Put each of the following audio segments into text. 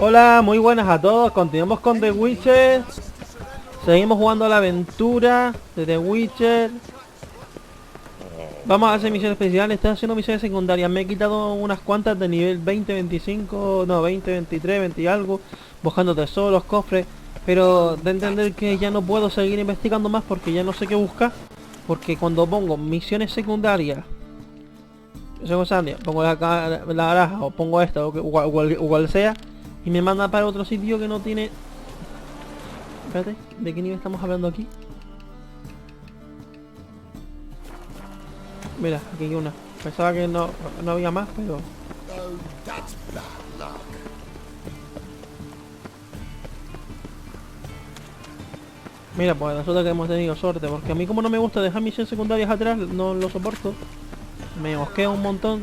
Hola, muy buenas a todos. Continuamos con The Witcher. Seguimos jugando a la aventura de The Witcher. Vamos a hacer misiones especiales. Estoy haciendo misiones secundarias. Me he quitado unas cuantas de nivel 20, 25, no, 20, 23, 20 y algo, buscando tesoros, cofres. Pero de entender que ya no puedo seguir investigando más porque ya no sé qué buscar. Porque cuando pongo misiones secundarias, pongo la baraja o pongo esta o cual sea, y me manda para otro sitio que no tiene... Espérate, ¿de qué nivel estamos hablando aquí? Mira, aquí hay una. Pensaba que no había más, pero... Mira, pues resulta que hemos tenido suerte, porque a mí como no me gusta dejar misiones secundarias atrás, no lo soporto. Me mosquea un montón.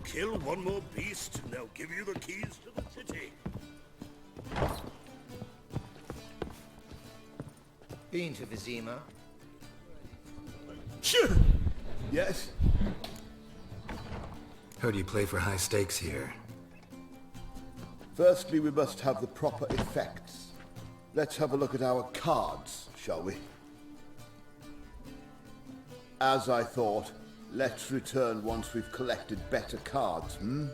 Kill one more beast and they'll give you the keys to the city. Been to Vizima? Yes? Heard you play for high stakes here. Firstly, we must have the proper effects. Let's have a look at our cards, shall we? As I thought, let's return once we've collected better cards, hmm?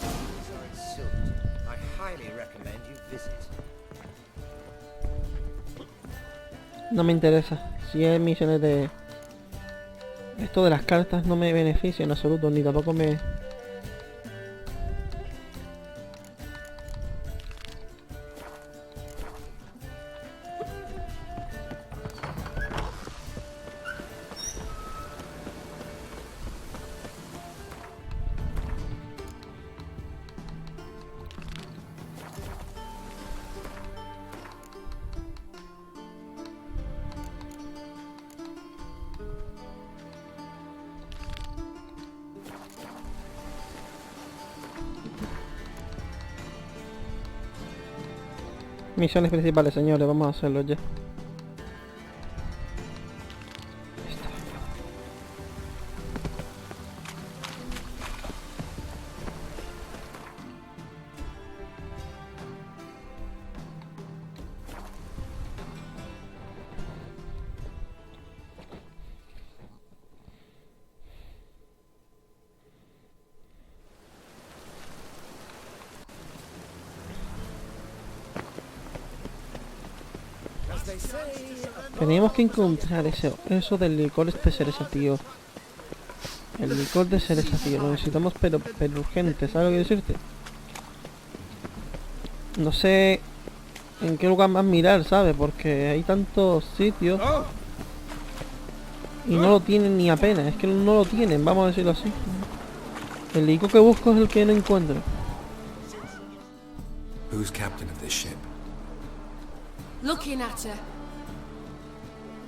These are in Silt. I highly recommend you visit. No me interesa. Si hay misiones de... Esto de las cartas no me beneficia en absoluto, ni tampoco me... Misiones principales, señores, vamos a hacerlo ya. Tenemos que encontrar eso del licor de cereza, tío. El licor de cereza, tío. Lo necesitamos pero urgente, ¿sabes lo que decirte? No sé en qué lugar más mirar, ¿sabes? Porque hay tantos sitios y no lo tienen ni apenas. Es que no lo tienen, vamos a decirlo así. El licor que busco es el que no encuentro. Who's captain of this ship? Looking at her.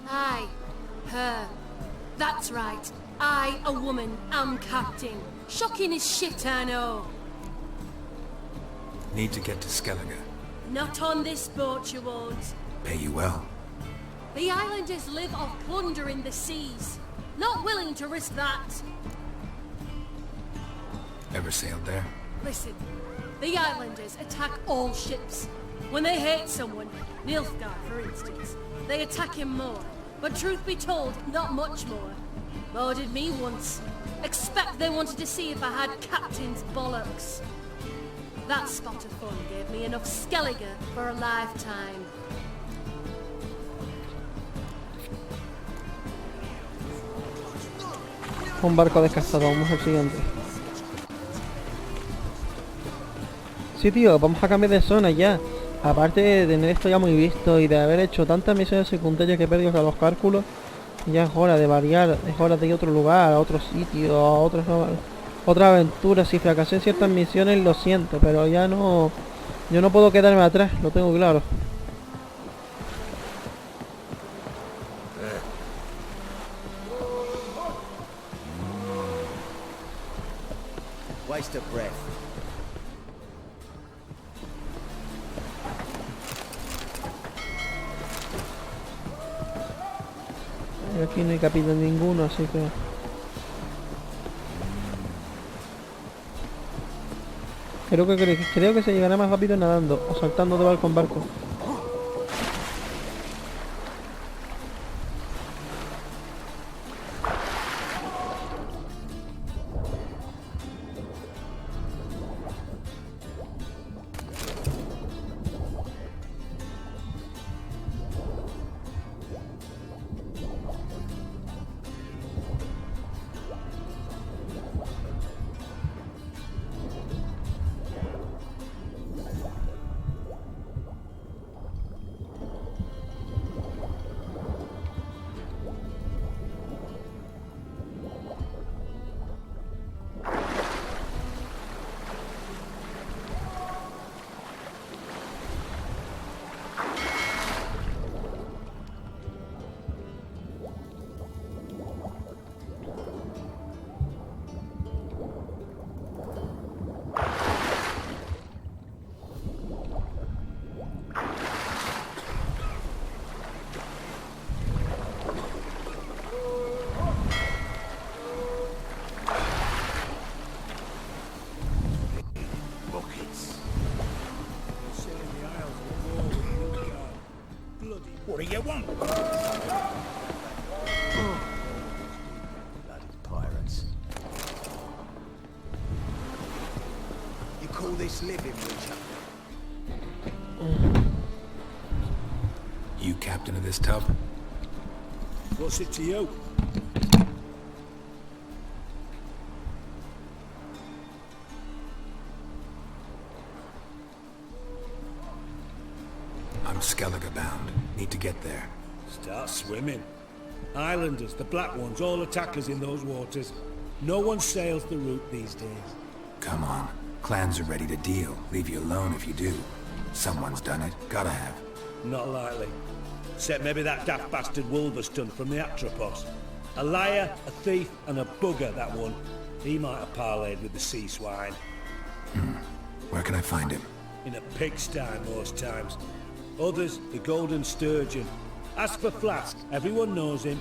I, her. That's right. I, a woman, am captain. Shocking as shit, I know. Need to get to Skellige. Not on this boat, you won't. Pay you well. The islanders live off plundering the seas. Not willing to risk that. Ever sailed there? Listen, the islanders attack all ships. When they hate someone, Nilfgaard for instance, they attack him more. But truth be told, not much more. Murdered me once. Expect they wanted to see if I had captain's bollocks. That spot of fun gave me enough Skellige for a lifetime. Un barco descastado, vamos al siguiente. Sí, tío, vamos a cambiar de zona ya. Aparte de tener esto ya muy visto y de haber hecho tantas misiones secundarias que he perdido los cálculos, ya es hora de variar, es hora de ir a otro lugar, a otro sitio, a otra aventura. Si fracasé en ciertas misiones, lo siento, pero ya no... Yo no puedo quedarme atrás, lo tengo claro. Waste of breath. Aquí no hay capitán ninguno, así que... Creo que se llegará más rápido nadando o saltando de barco en barco. What do you want? Bloody pirates. You call this living, Richard? You captain of this tub? What's it to you? I'm Skellige bound. Need to get there. Start swimming. Islanders, the black ones, all attackers in those waters. No one sails the route these days. Come on. Clans are ready to deal. Leave you alone if you do. Someone's done it. Gotta have. Not likely. Except maybe that daft bastard Wolverstone from the Atropos. A liar, a thief, and a bugger, that one. He might have parlayed with the sea swine. Where can I find him? In a pigsty most times. Others, the Golden Sturgeon. Ask for Flask, everyone knows him.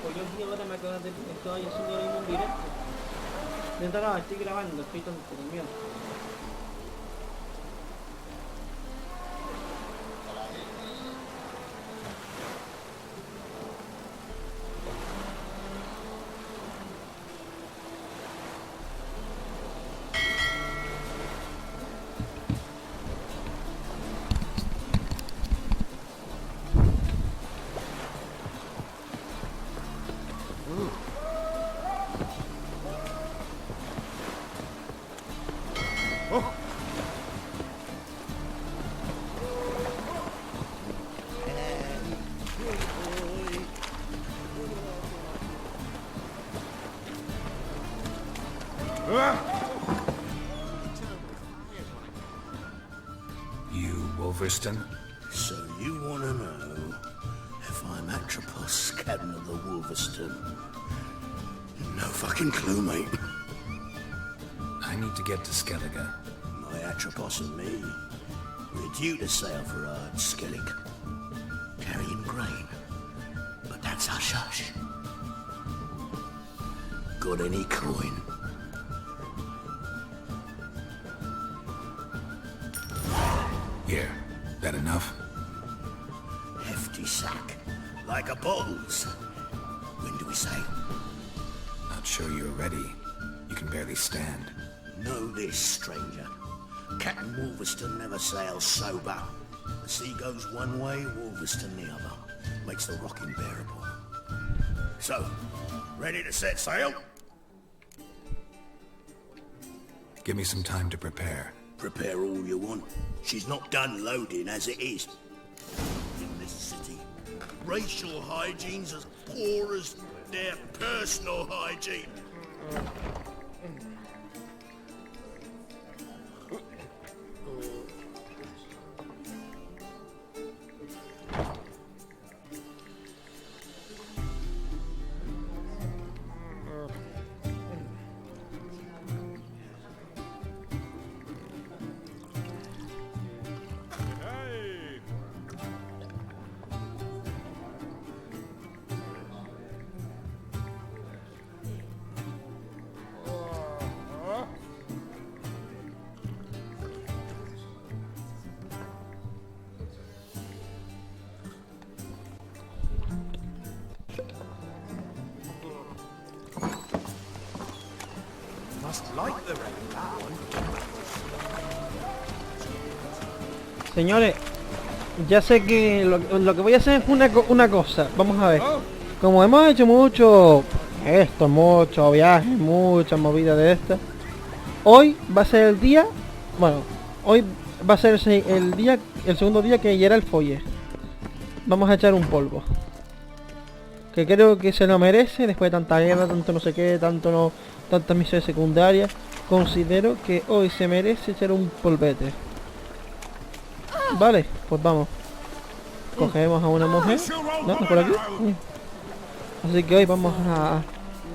Pues yo aquí ahora me acabo de... Estoy haciendo ahora mismo un directo. No, estoy grabando, estoy tonto también. You Wolverstone? So you want to know if I'm Atropos, captain of the Wolverstone? No fucking clue, mate. I need to get to Skellige. My Atropos and me, we're due to sail for Ard Skellige, carrying grain. But that's hush-hush. Got any coin? Here. That enough? Hefty sack, like a bottle's. When do we sail? Not sure you're ready. You can barely stand. Know this, stranger. Captain Wolverstone never sails sober. The sea goes one way, Wolverstone the other. Makes the rocking bearable. So, ready to set sail? Give me some time to prepare. Prepare all you want. She's not done loading as it is. In this city, racial hygiene's as poor as their personal hygiene. Señores, ya sé que lo que voy a hacer es una cosa. Vamos a ver. Como hemos hecho muchos viajes, muchas movidas de estas. Hoy va a ser el día. Bueno, hoy va a ser el segundo día que Geralt folle. Vamos a echar un polvo. Que creo que se lo merece después de tanta guerra, tanto no sé qué, tantas misiones secundarias. Considero que hoy se merece echar un polvete. Vale, pues vamos. Cogemos a una mujer. ¿No? ¿No por aquí? Así que hoy vamos a...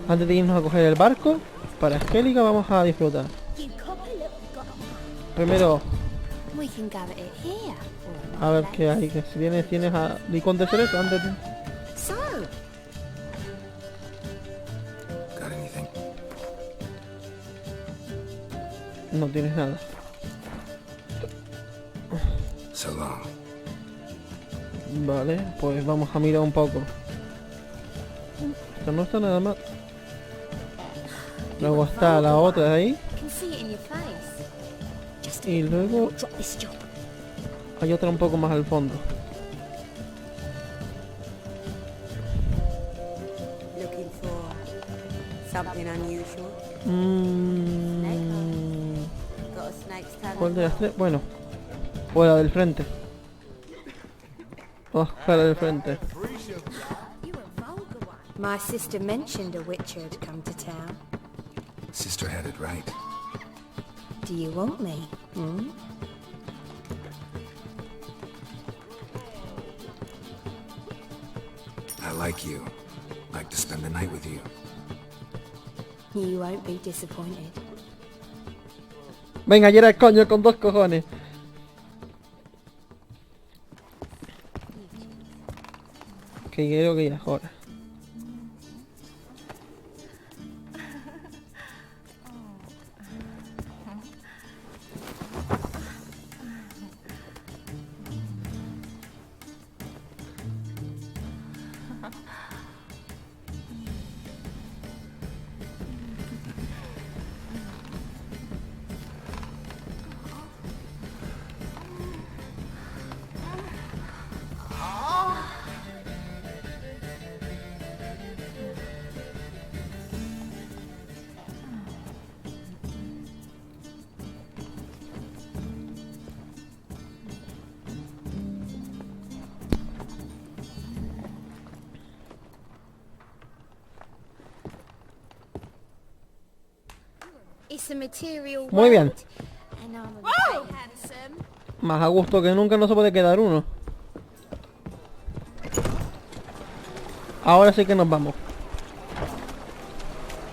Antes de irnos a coger el barco para Skellige, vamos a disfrutar. Primero... A ver qué hay. Que si tienes a licón de cerezo antes de... Got anything? No tienes nada. So long. Vale, pues vamos a mirar un poco. Esto no está nada mal. Luego está la otra de ahí. Y luego hay otra un poco más al fondo. ¿Cuál de las tres? Bueno, o la del frente. La del frente. My sister mentioned a witcher had come to town. Sister had it right. Do you want me? I like you. Like to spend the night with you. You won't be disappointed. Venga, Geralt, coño, con dos cojones. Que creo que ya es hora. Muy bien. Más a gusto que nunca, no se puede quedar uno. Ahora sí que nos vamos.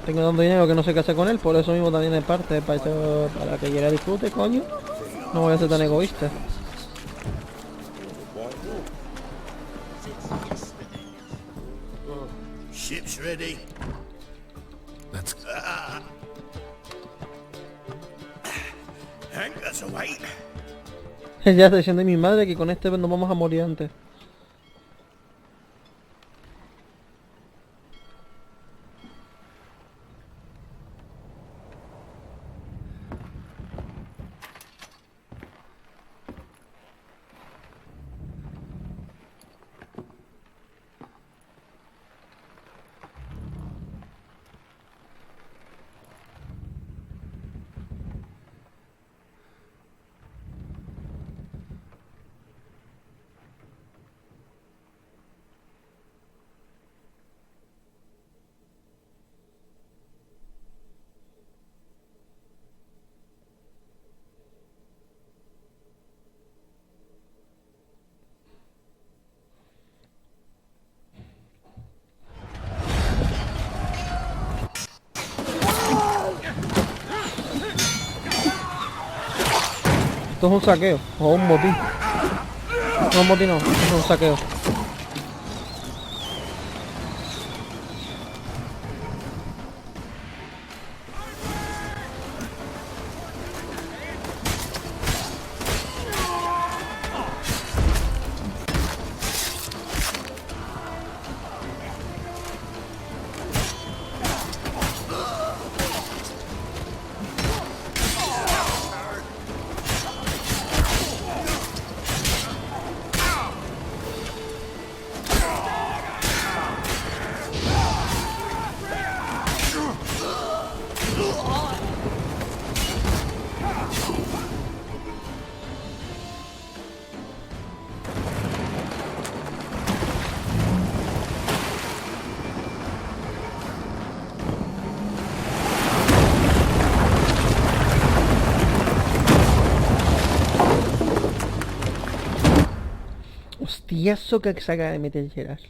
Tengo tanto dinero que no sé qué hacer con él, por eso mismo también es parte para que Geralt disfrute, coño. No voy a ser tan egoísta. Ship's ready. Let's go. Anchors away. Ya está diciendo mi madre que con este nos vamos a morir antes. Esto es un saqueo o un motín. No, un motín no, es un saqueo. Hostiazo que se acaba de meter Geralt.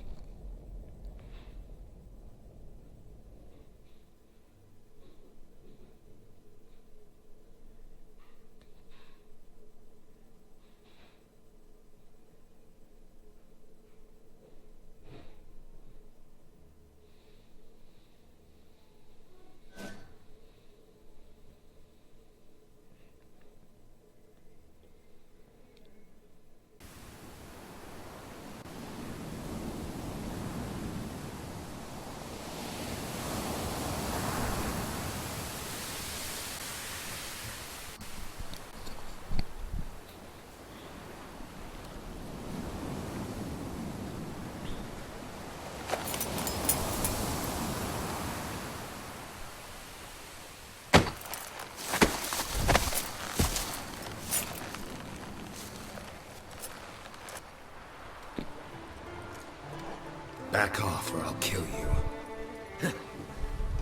Back off or I'll kill you.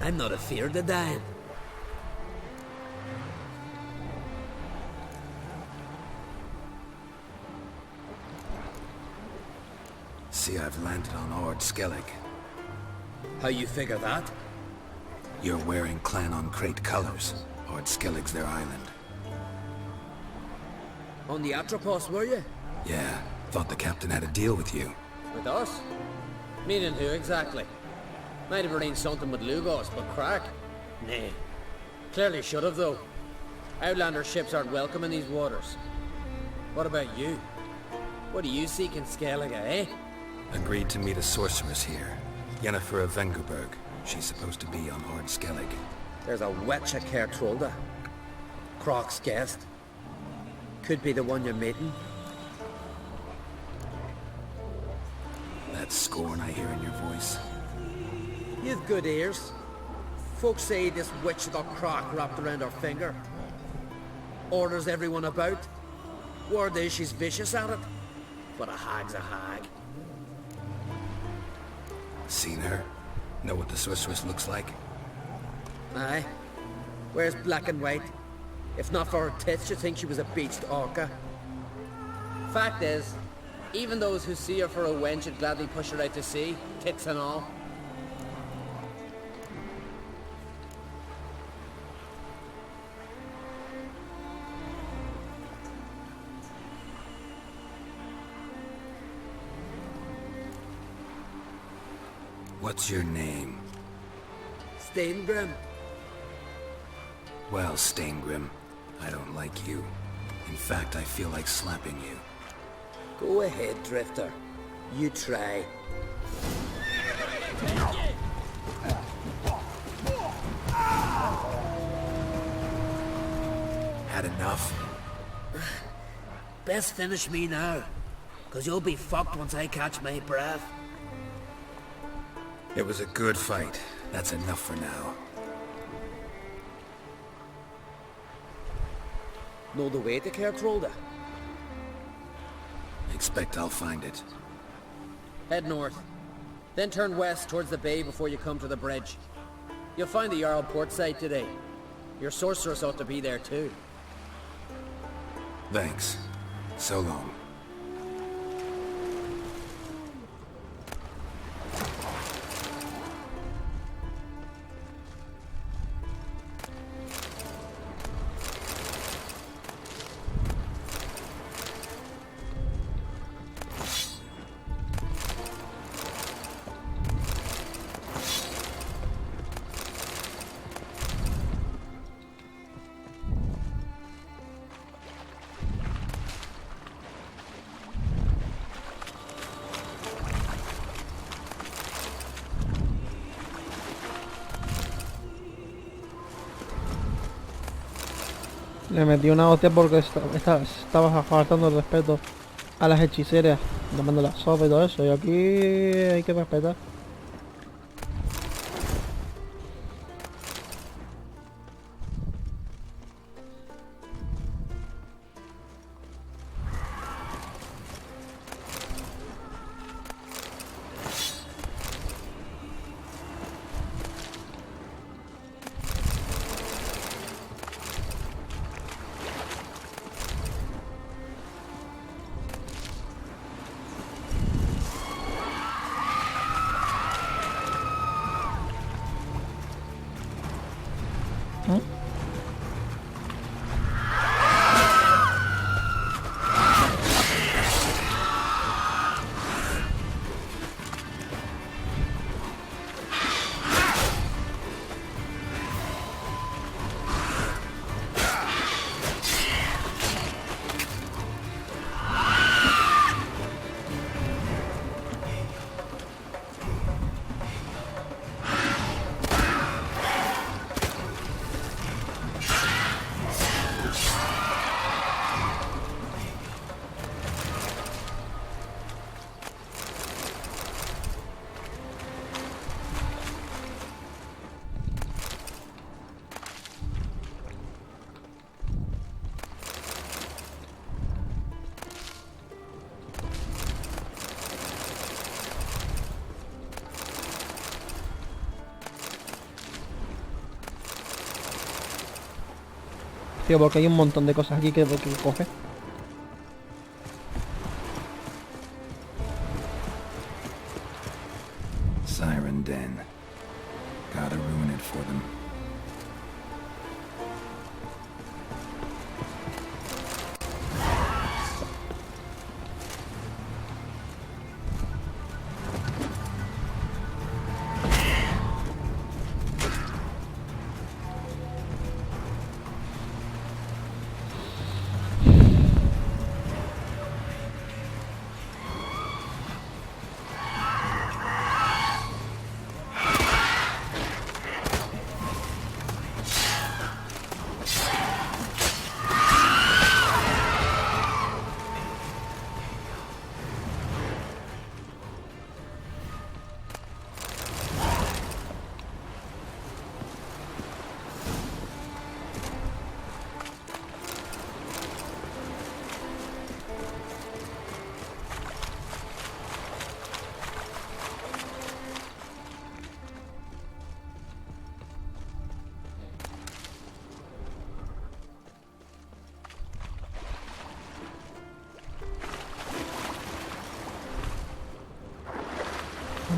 I'm not afeard of dying. See, I've landed on Skellige. How you figure that? You're wearing Clan on Crate colors. Skellige's their island. On the Atropos, were you? Yeah, thought the captain had a deal with you. With us? Meaning who exactly? Might have arranged something with Lugos, but crack? Nah. Clearly should have though. Outlander ships aren't welcome in these waters. What about you? What do you seek in Skellige, eh? Agreed to meet a sorceress here. Yennefer de Vengerberg. She's supposed to be on Skellige. There's a witch at Kertrolda. Croc's guest. Could be the one you're meeting. That scorn I hear in your voice. You've good ears. Folks say this witch got croc wrapped around her finger. Orders everyone about. Word is she's vicious at it. But a hag's a hag. Seen her? Know what the sorceress looks like? Aye. Wears black and white. If not for her tits, you'd think she was a beached orca. Fact is, even those who see her for a wench would gladly push her out to sea, tits and all. What's your name? Steingrim. Well, Steingrim, I don't like you. In fact, I feel like slapping you. Go ahead, Drifter. You try. Had enough? Best finish me now, 'cause you'll be fucked once I catch my breath. It was a good fight. That's enough for now. Know the way to Kertrolda? Expect I'll find it. Head north. Then turn west towards the bay before you come to the bridge. You'll find the Jarl port site today. Your sorceress ought to be there too. Thanks. So long. Le metí una hostia porque estaba faltando el respeto a las hechiceras, llamando la sopa y todo eso. Y aquí hay que respetar. Tío, porque hay un montón de cosas aquí que coge. Siren Den. Gotta ruin it for them.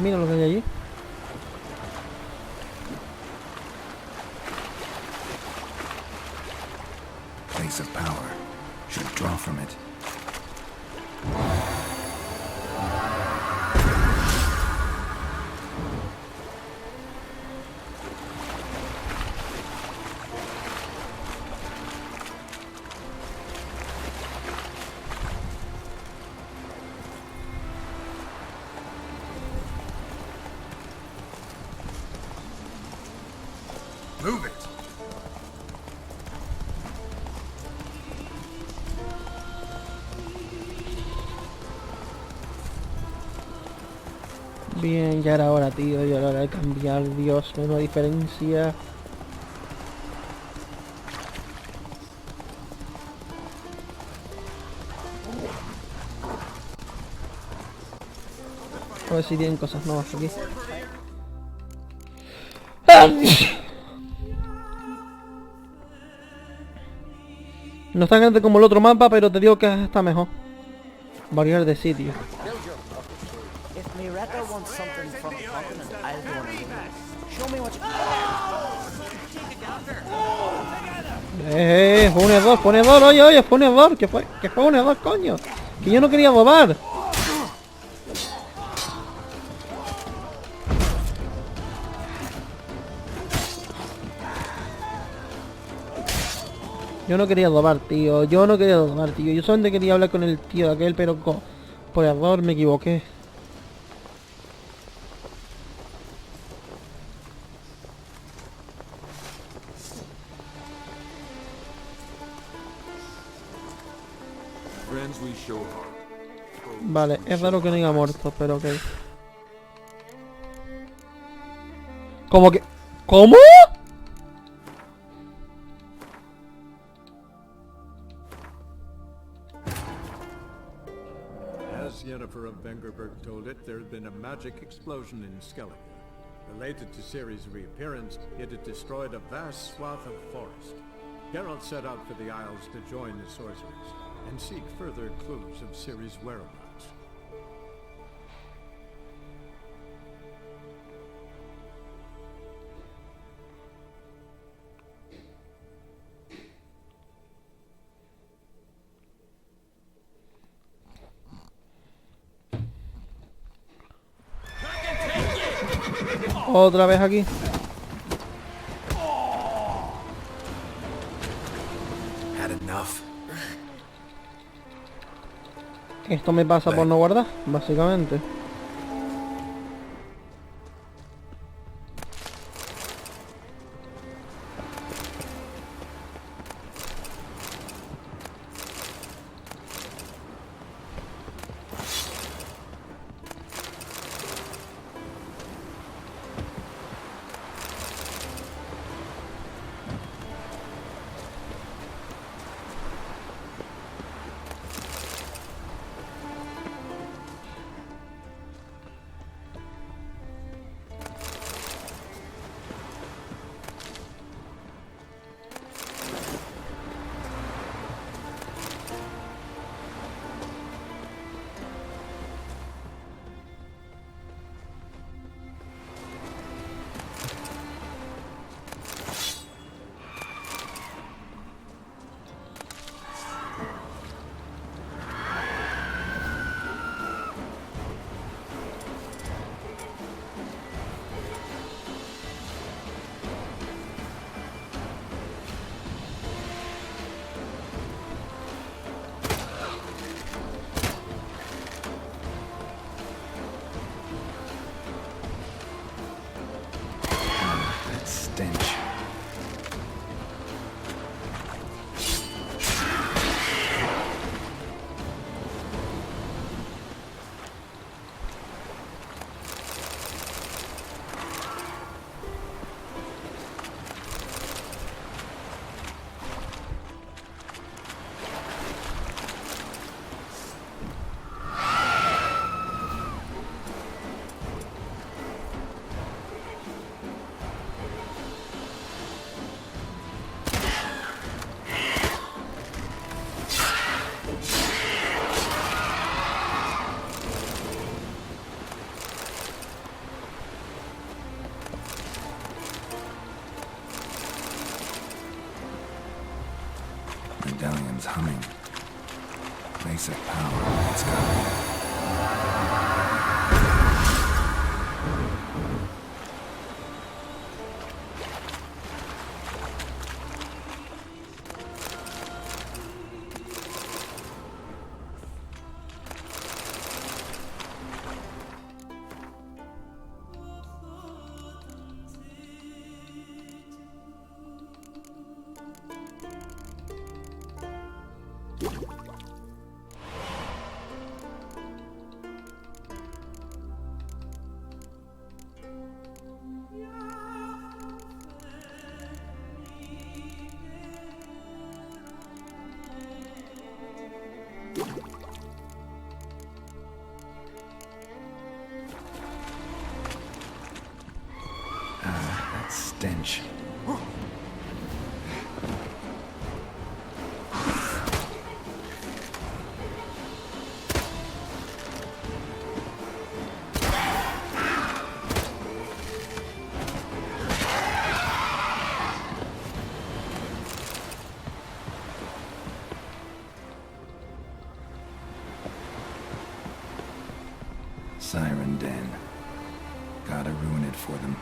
Mira lo que hay allí. Place of power. Should draw from it. Move it. Bien, ya era hora, tío. Ya era hora de cambiar. Dios, menos diferencia. A ver si tienen cosas nuevas aquí. No es tan grande como el otro mapa, pero te digo que está mejor. Variar de sitio. If Miretta wants something from a continent, I'll go on a look. Show me what you... Fue un error, oye, fue un error, que fue un error, coño. Que yo no quería robar. Yo no quería robar, tío. Yo solamente quería hablar con el tío aquel, pero por error me equivoqué. demands we show heart. Vale, es raro que no haya muerto, pero ok. ¿Cómo que? ¿Cómo? As Yennefer of Vengerberg told it, there had been a magic explosion in Skellige. Related to Ciri's reappearance, it had destroyed a vast swath of forest. Geralt set out for the Isles to join the sorcerers and seek further clues of Ciri's whereabouts. Otra vez aquí. Had enough. Esto me pasa por no guardar, básicamente. Stench. Medallion's humming. Basic power. Let's go. That stench. Siren Den. Gotta ruin it for them.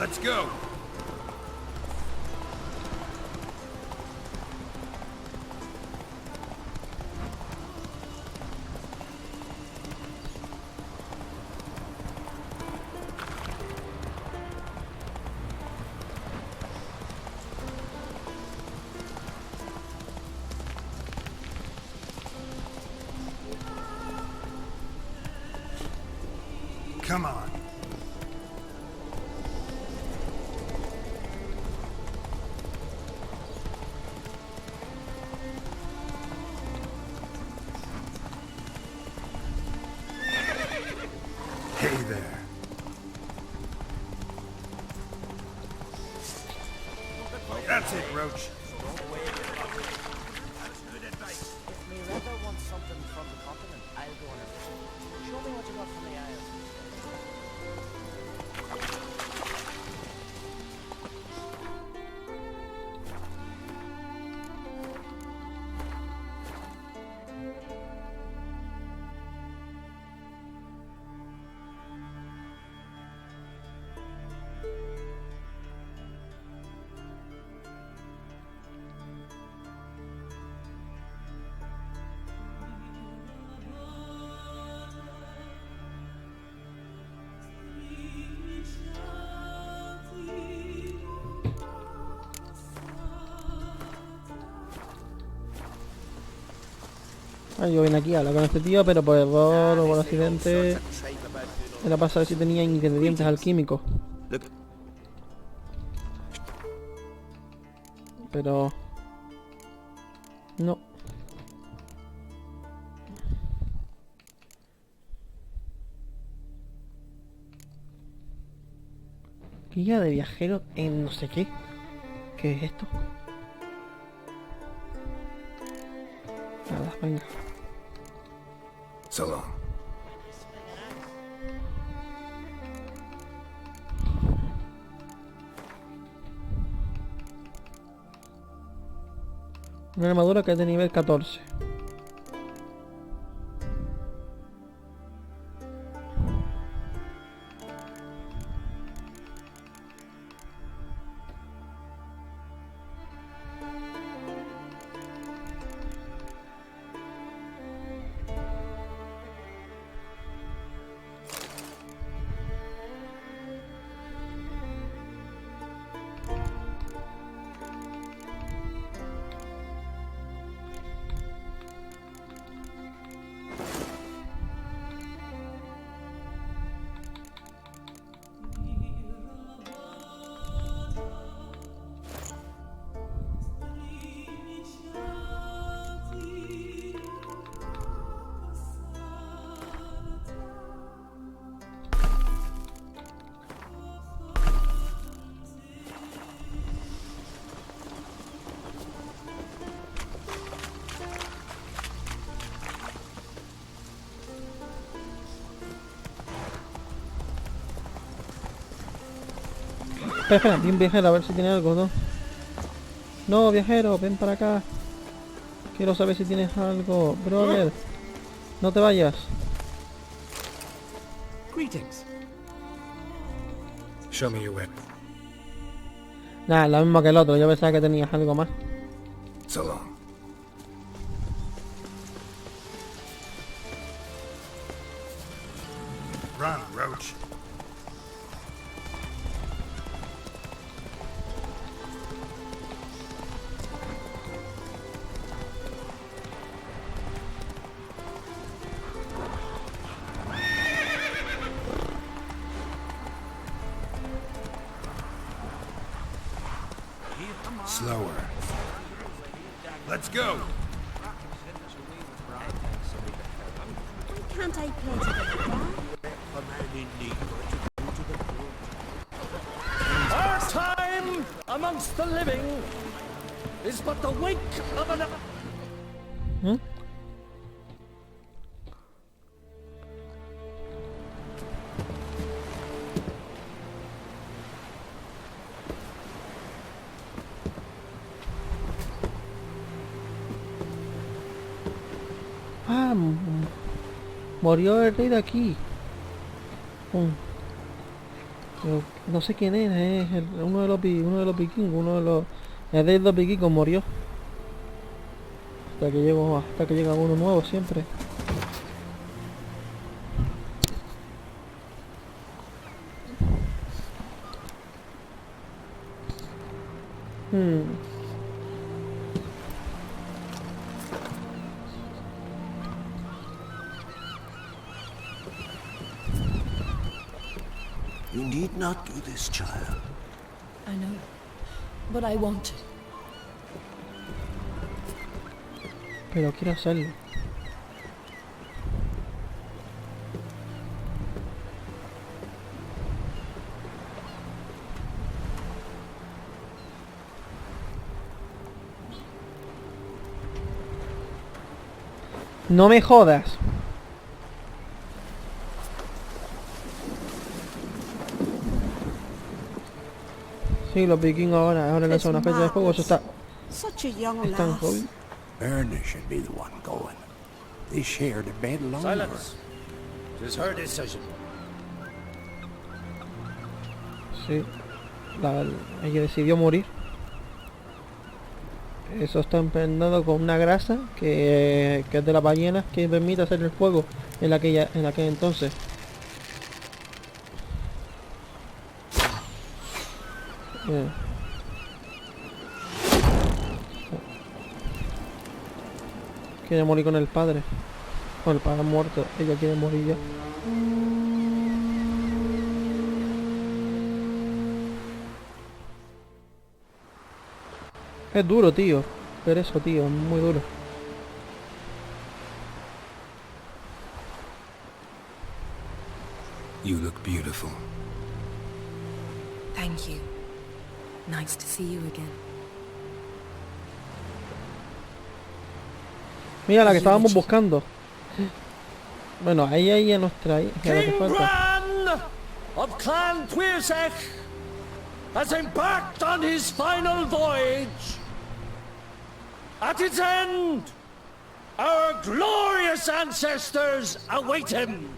Let's go. Come on. Hey there. That's it, Roach. If me Retter wants something from the continent, I'll go on a visit. Show me what you got from the Isles. Yo vine aquí a hablar con este tío, pero por error o por accidente era para saber si tenía ingredientes alquímicos. Pero no. Guía de viajero en no sé qué. ¿Qué es esto? Nada, venga. So long. Una armadura que es de nivel 14. Espera, bien viajero, a ver si tiene algo, ¿no? No, viajero, ven para acá. Quiero saber si tienes algo. Brother, no te vayas. Greetings. Show me your weapon. Nah, lo mismo que el otro, yo pensaba que tenías algo más. So long. Run, Roach. Slower. Let's go. Why can't I play together? Our time amongst the living is but the wink of an... ¿Mm? Ah, murió el rey de aquí. Pero no sé quién era, uno de los vikingos, el de los vikingos murió. Hasta que llega uno nuevo siempre. You need not do this, child. I know, but I want to. Pero quiero hacerlo. No me jodas. Sí, los vikingos ahora le son una fecha de juego, eso está. Están jóvenes. Erna should be the one going. They shared a bed longer. Silence. It is her decision. Sí. Ella decidió morir. Eso está impregnado con una grasa que es de las ballenas que permite hacer el fuego en aquel entonces. Quiere morir con el padre. Con el padre muerto. Ella quiere morir ya. Es duro, tío. Pero eso, tío, es muy duro. You look beautiful. Thank you. Nice to see you again. Mira la que estábamos buscando. Bueno, ahí a nuestra hija. King Bran of Clan Tuirsech has embarked on his final voyage. At its end, our glorious ancestors await him.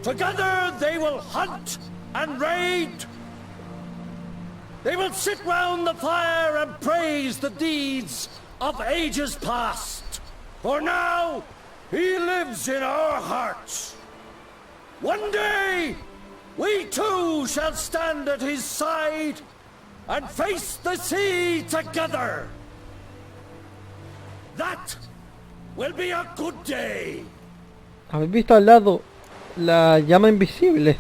Together they will hunt and raid. They will sit round the fire and praise the deeds of ages past. For now, he lives in our hearts. One day, we too shall stand at his side and face the sea together. That will be a good day. ¿Habéis visto al lado la llama invisible?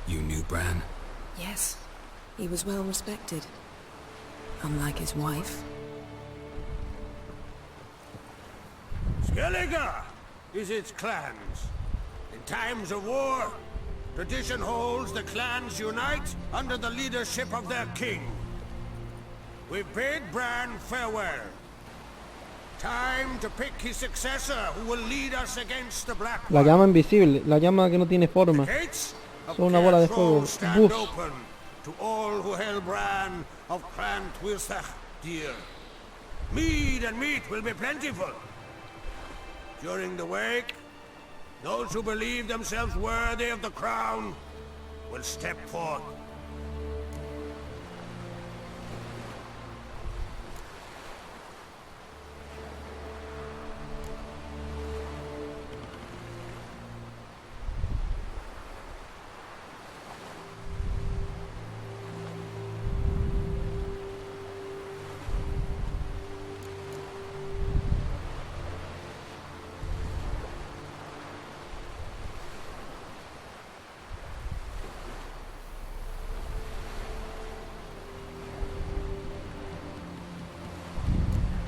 You knew Bran? Yes, he was well respected. Unlike his wife. Skellige is its clans. In times of war, tradition holds the clans unite under the leadership of their king. We bid Bran farewell. Time to pick his successor who will lead us against the Black La One. llama invisible, la llama que no tiene forma. Son una bola de fuego. Stand Bus. open to all who held Bran of Clan Tuirsech dear. Mead and meat will be plentiful. During the wake, those who believe themselves worthy of the crown will step forth.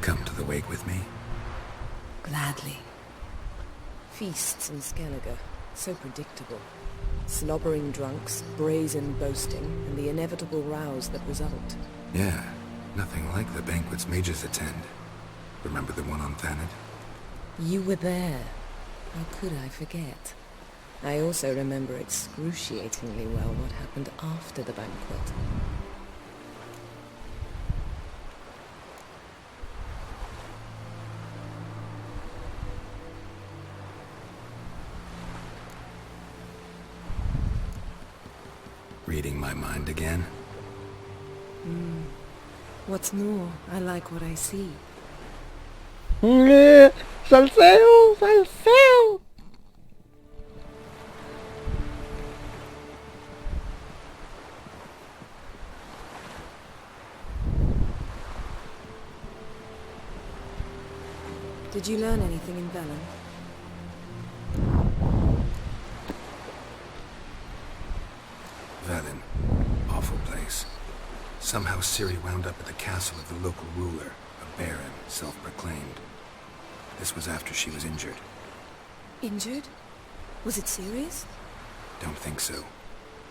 Come to the wake with me? Gladly. Feasts in Skellige, so predictable. Slobbering drunks, brazen boasting, and the inevitable rows that result. Yeah, nothing like the banquets mages attend. Remember the one on Thanet? You were there. How could I forget? I also remember excruciatingly well what happened after the banquet. mind again? What's more, I like what I see. ¡Salseo! ¡Salseo! Did you learn anything in Velen? Velen. Awful place. Somehow Ciri wound up at the castle of the local ruler, a baron, self-proclaimed. This was after she was injured. Injured? Was it serious? Don't think so.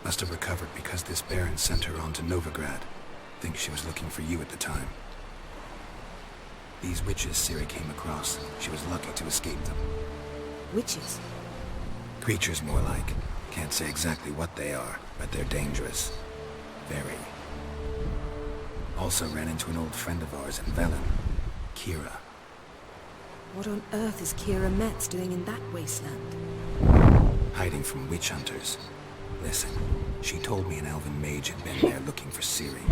Must have recovered because this baron sent her on to Novigrad. Think she was looking for you at the time. These witches Ciri came across, she was lucky to escape them. Witches? Creatures more like. Can't say exactly what they are, but they're dangerous. Very. Also ran into an old friend of ours in Velen, Kira. What on earth is Kira Metz doing in that wasteland? Hiding from witch hunters. Listen, she told me an elven mage had been there looking for Ciri.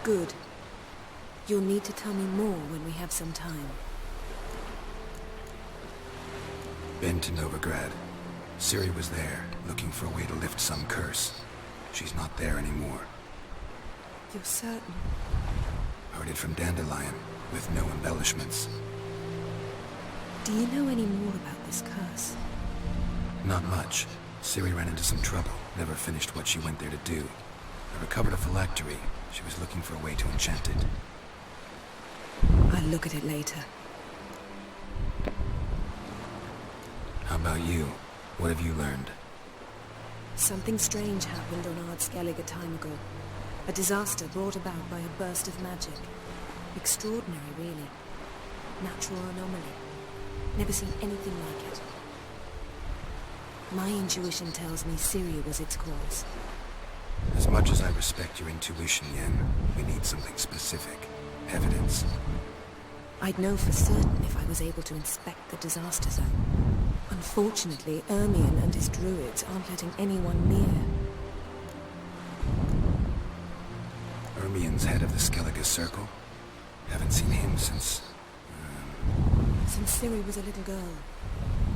Good. You'll need to tell me more when we have some time. Been to Novigrad. Ciri was there, looking for a way to lift some curse. She's not there anymore. You're certain? Heard it from Dandelion, with no embellishments. Do you know any more about this curse? Not much. Ciri ran into some trouble, never finished what she went there to do. I recovered a phylactery. She was looking for a way to enchant it. I'll look at it later. How about you? What have you learned? Something strange happened on Ard Skellige a time ago. A disaster brought about by a burst of magic. Extraordinary, really. Natural anomaly. Never seen anything like it. My intuition tells me Ciri was its cause. As much as I respect your intuition, Yen, we need something specific. Evidence. I'd know for certain if I was able to inspect the disaster zone. Unfortunately, Ermion and his druids aren't letting anyone near. Ermion's head of the Skellige Circle? Haven't seen him since... Since Ciri was a little girl.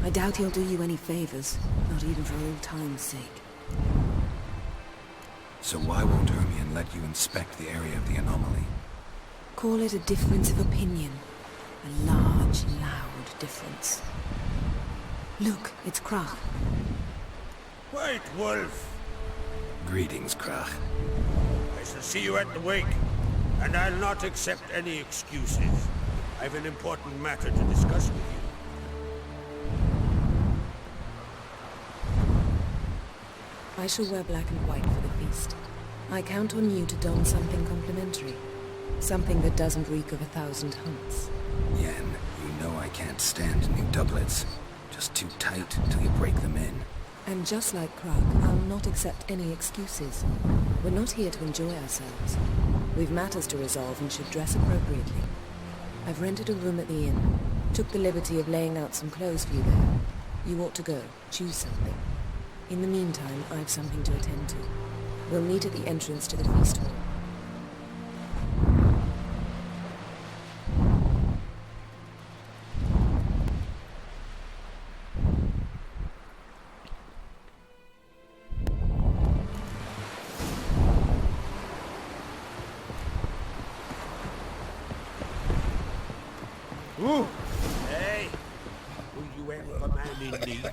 I doubt he'll do you any favors, not even for old time's sake. So why won't Ermion let you inspect the area of the anomaly? Call it a difference of opinion. A large, loud difference. Look, it's Krach. White Wolf! Greetings, Krach. I shall see you at the wake, and I'll not accept any excuses. I've an important matter to discuss with you. I shall wear black and white for the feast. I count on you to don something complimentary. Something that doesn't reek of 1,000 hunts. Yen, you know I can't stand new doublets. Just too tight till you break them in. And just like Krach, I'll not accept any excuses. We're not here to enjoy ourselves. We've matters to resolve and should dress appropriately. I've rented a room at the inn. Took the liberty of laying out some clothes for you there. You ought to go. Choose something. In the meantime, I've something to attend to. We'll meet at the entrance to the feast hall. Ooh. Hey, will you ever man in need?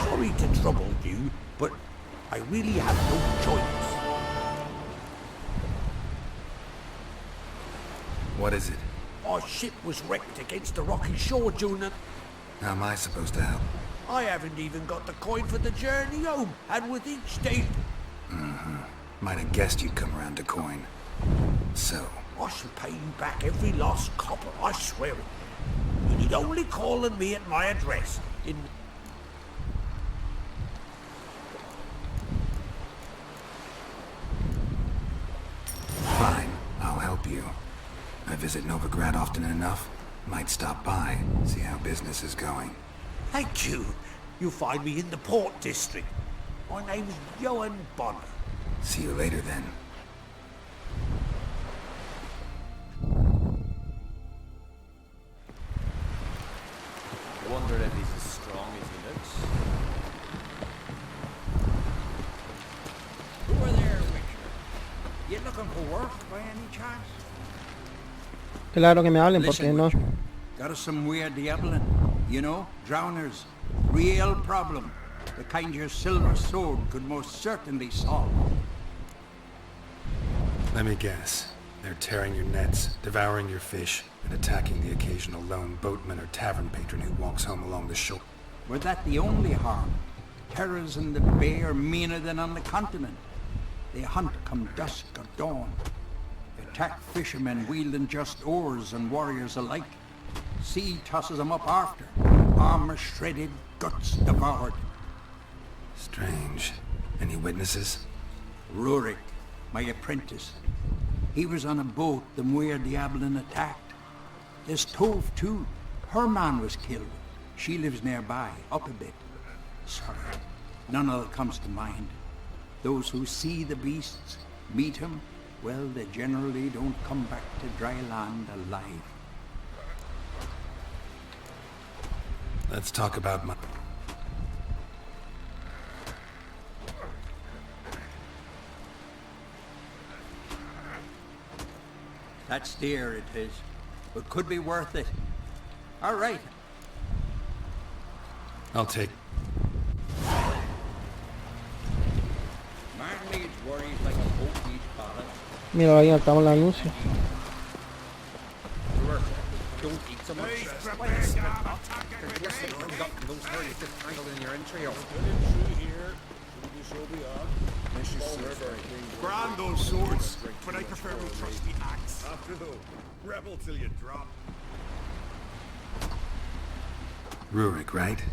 Sorry to trouble you, but I really have no choice. What is it? Our ship was wrecked against the rocky shore, Juna. How am I supposed to help? I haven't even got the coin for the journey home, and with each day... Might have guessed you'd come around to coin. So, I shall pay you back every last copper, I swear it. You need only call on me at my address in... fine, I'll help you. I visit Novigrad often enough. Might stop by, see how business is going. Thank you. you'll find me in the Port District. My name's Johan Bonner. See you later, then. I wonder if he's as strong as he looks. Who are there, Richard? You looking for work by any chance? Claro que me hablen, porque Listen, no. Richard, got us some weird diabling. You know, drowners. Real problem. The kind your silver sword could most certainly solve. Let me guess. They're tearing your nets, devouring your fish, and attacking the occasional lone boatman or tavern patron who walks home along the shore. Were that the only harm? Terrors in the bay are meaner than on the continent. They hunt come dusk or dawn. Attack fishermen wielding just oars and warriors alike. Sea tosses them up after. Armor shredded, guts devoured. Strange. Any witnesses? Rurik, my apprentice. He was on a boat the Muir Diablin attacked. There's Tove too. Her man was killed. She lives nearby, up a bit. Sorry, none of it comes to mind. Those who see the beasts, meet him, well, they generally don't come back to dry land alive. Let's talk about my... That's dear, it is, but could be worth it. All right. I'll take... Man needs worries like a boat needs balance. Mira, ahí acabamos el anuncio. Don't eat so much. Those hairs just tangled in your entry. Grand those swords, but I prefer my trusty axe. After though, rebel till you drop. Rurik, right?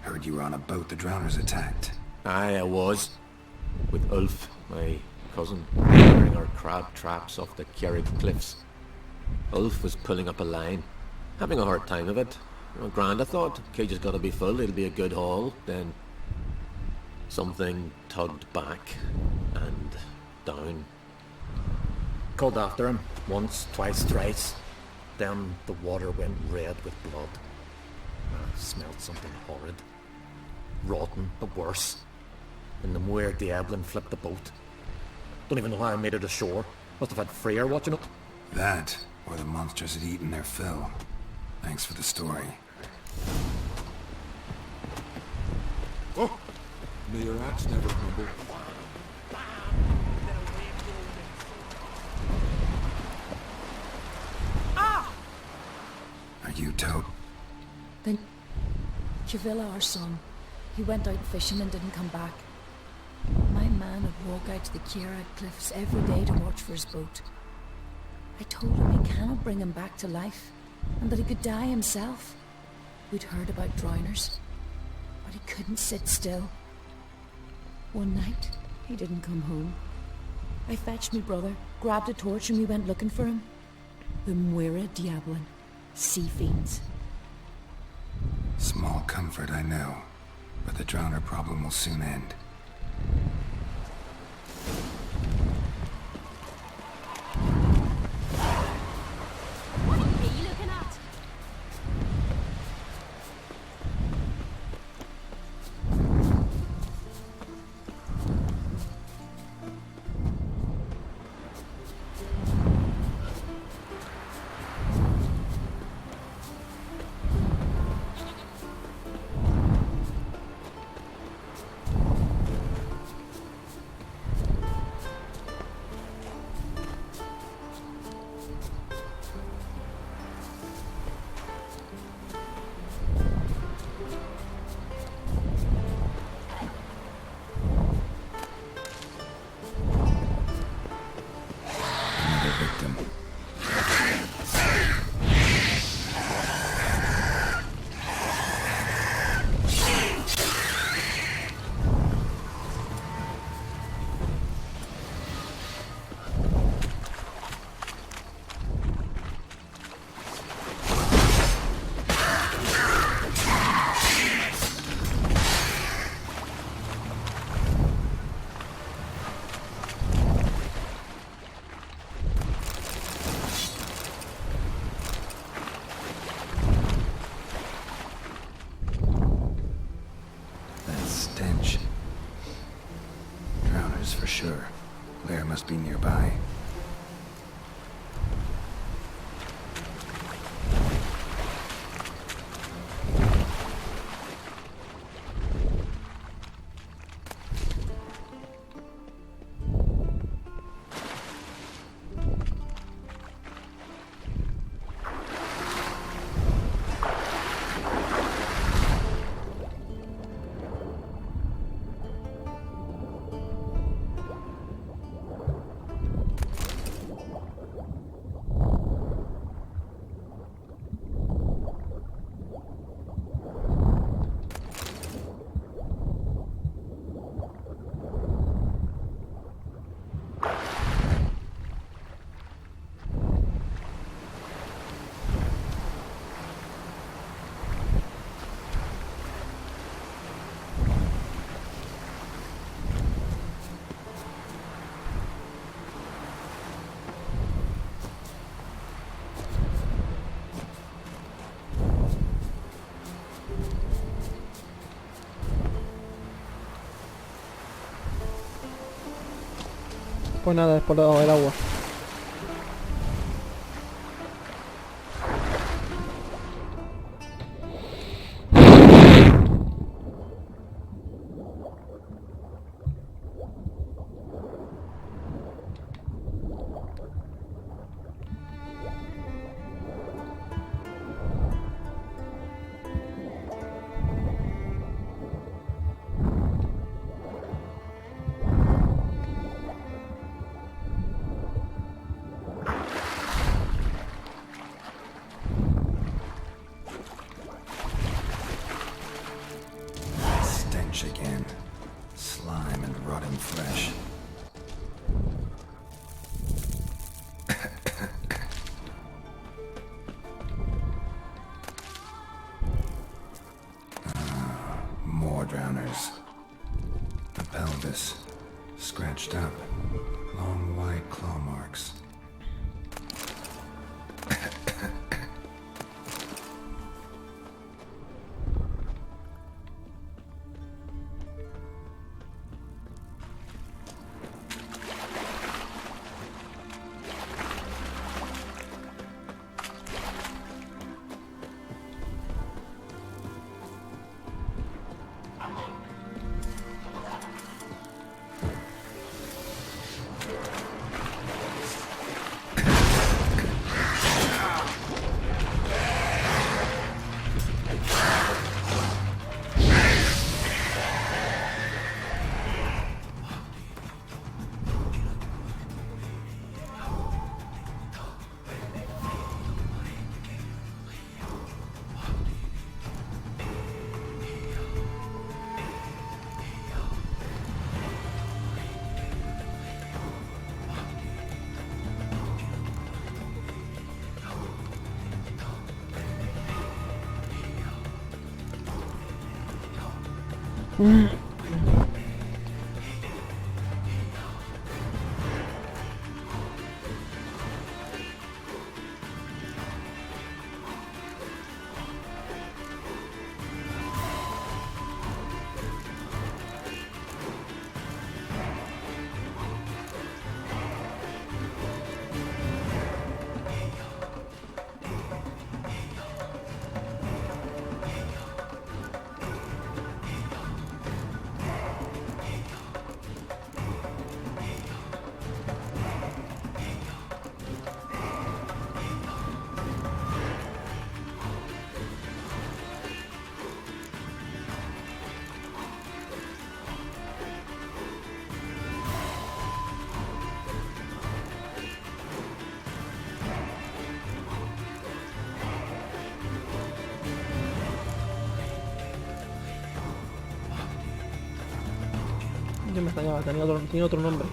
Heard you were on a boat the drowners attacked. Aye, I was. With Ulf, my cousin, carrying our crab traps off the Kjerrig cliffs. Ulf was pulling up a line, having a hard time of it. Well, grand, I thought. Cage has got to be full, it'll be a good haul. Then something tugged back and down. Called after him, once, twice, thrice. Then the water went red with blood. I smelled something horrid. Rotten, but worse. And the Muir Diablin flipped the boat. Don't even know how I made it ashore. Must have had Freyr watching it. That, or the monsters had eaten their fill. Thanks for the story. Oh! May your axe never crumble. Are you Toad? Then Kjavilla, our son, he went out fishing and didn't come back. My man would walk out to the Kjerrig cliffs every day to watch for his boat. I told him he cannot bring him back to life, and that he could die himself. We'd heard about drowners, but he couldn't sit still. One night, he didn't come home. I fetched me brother, grabbed a torch, and we went looking for him. The Muir Diablin, sea fiends. Small comfort, I know. But the drowner problem will soon end. What are you looking at? for sure. Blair must be nearby. Pues nada, es por debajo del agua. Again. Slime and rotting flesh. More drowners. The pelvis. Scratched up. Long wide claw marks. Yo me extrañaba, tiene otro nombre.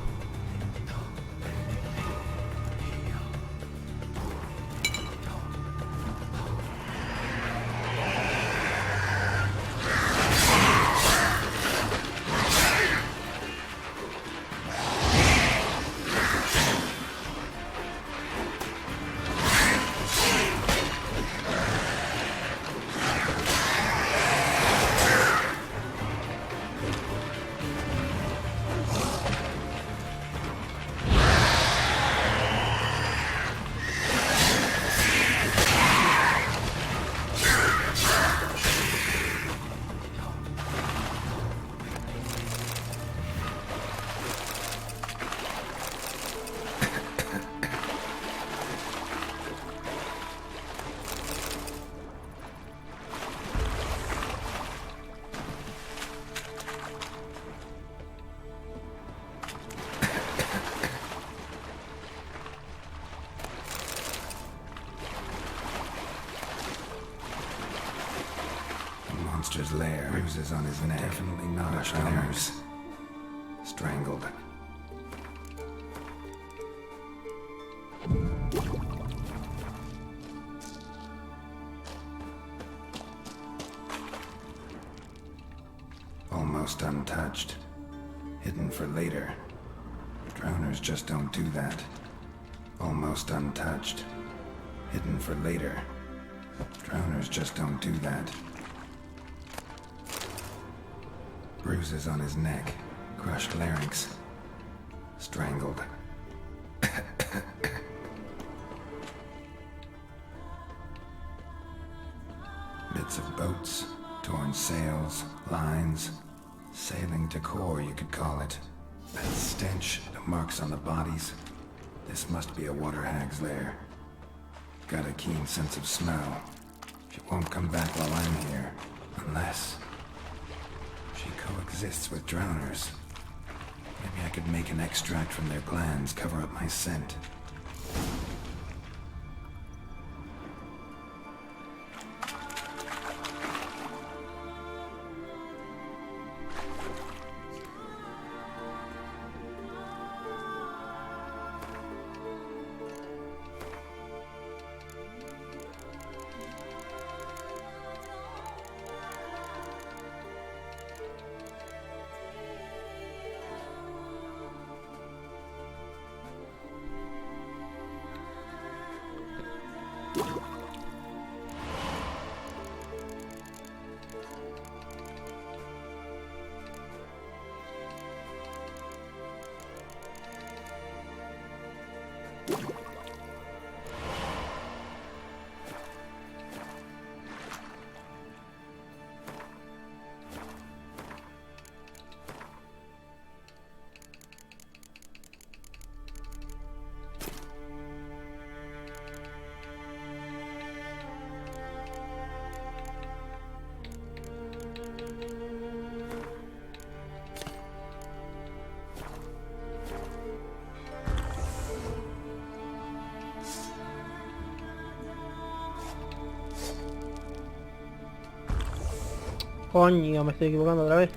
lair. Bruises on his neck. Definitely not a Drowners. Strangled. Almost untouched. Hidden for later. Drowners just don't do that. Almost untouched. Hidden for later. Drowners just don't do that. Bruises on his neck. Crushed larynx. Strangled. Bits of boats, torn sails, lines. Sailing decor, you could call it. That stench, the marks on the bodies. This must be a water hag's lair. Got a keen sense of smell. She won't come back while I'm here. Unless she coexists with drowners. Maybe I could make an extract from their glands, cover up my scent. Coño, me estoy equivocando otra vez.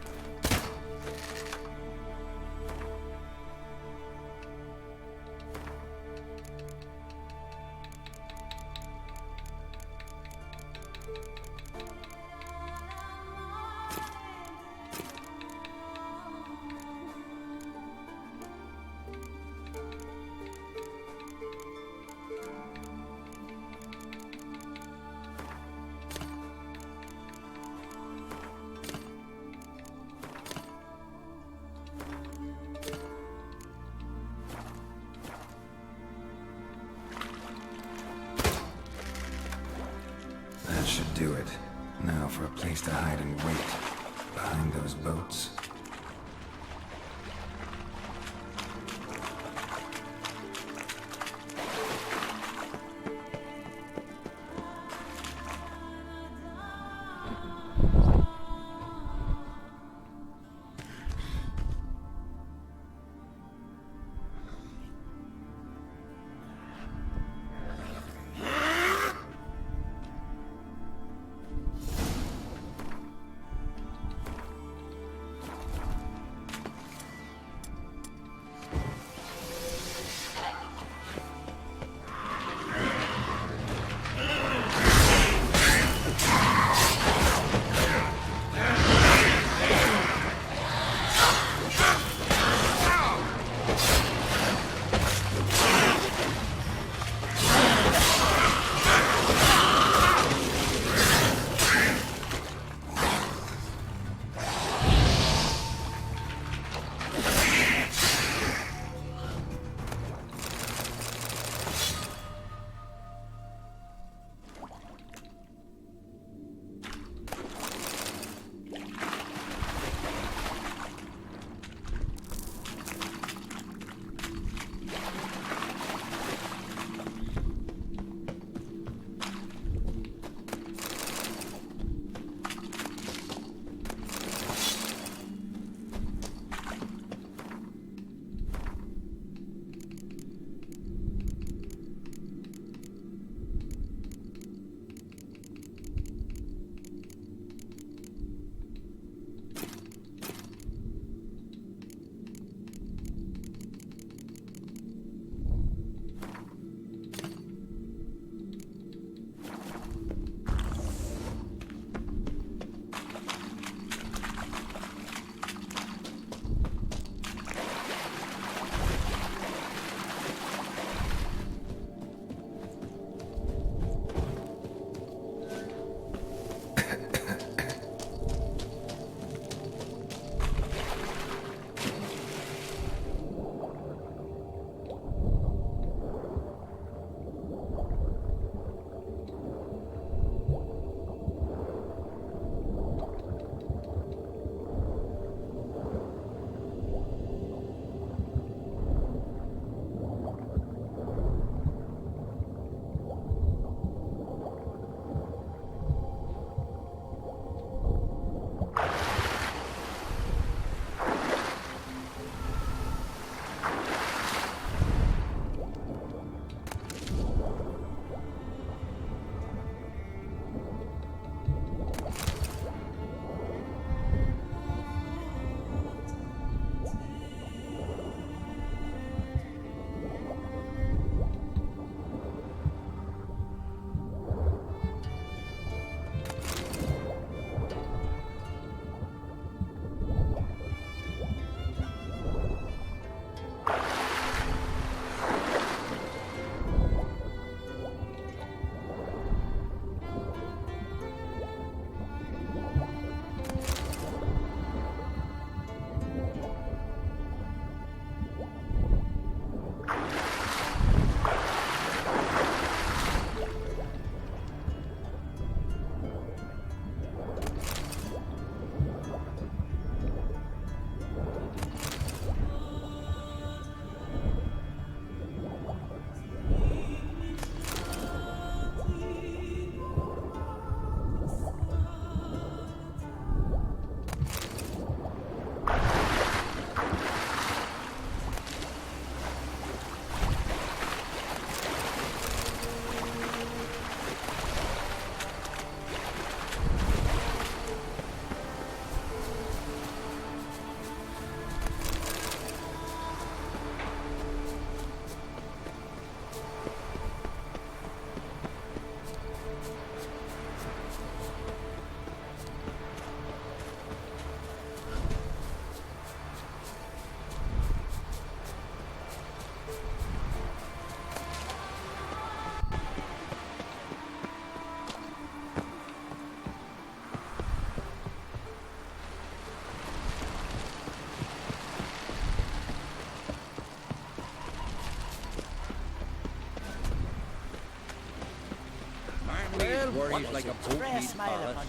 worries like a boat needs ballast.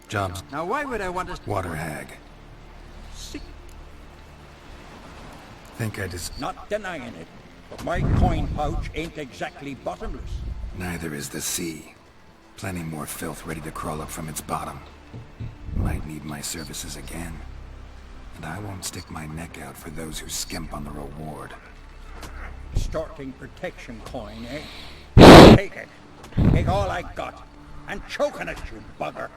Jobs. Now why would I want to... Water hag. Think I just... Not denying it, but my coin pouch ain't exactly bottomless. Neither is the sea. Plenty more filth ready to crawl up from its bottom. Might need my services again. And I won't stick my neck out for those who skimp on the reward. Starting protection coin, eh? Take it. Take all I got. And choking at you, bugger.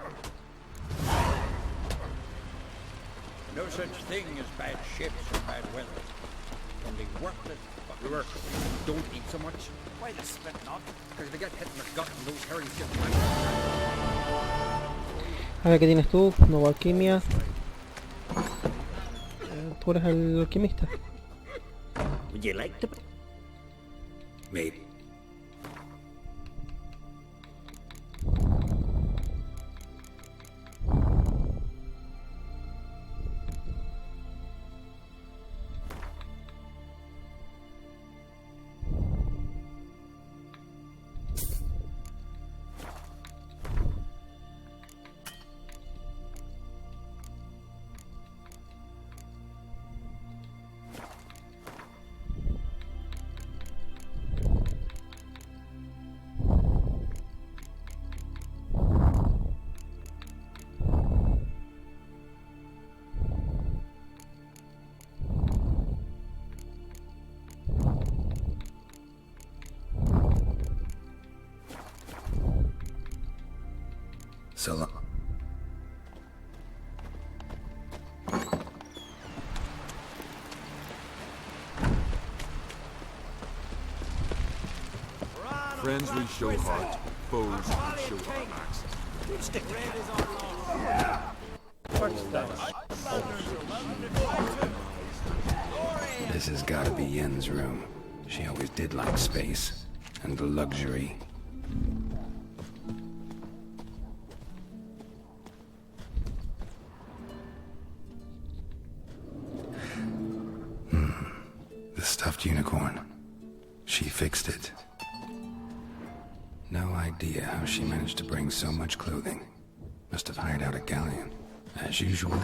No such thing as bad ships or bad weather. Only worthless fuckers. Don't eat so much. Why they spit not? Because they get hit in the gut and those hairies get A ver, ¿qué tienes tú? Nueva alquimia. Tú eres el alquimista. Would you like to... Maybe. So long. Friends we show heart, foes we show our backs. This has gotta be Yen's room. She always did like space and luxury. The stuffed unicorn. She fixed it. No idea how she managed to bring so much clothing. Must have hired out a galleon. As usual,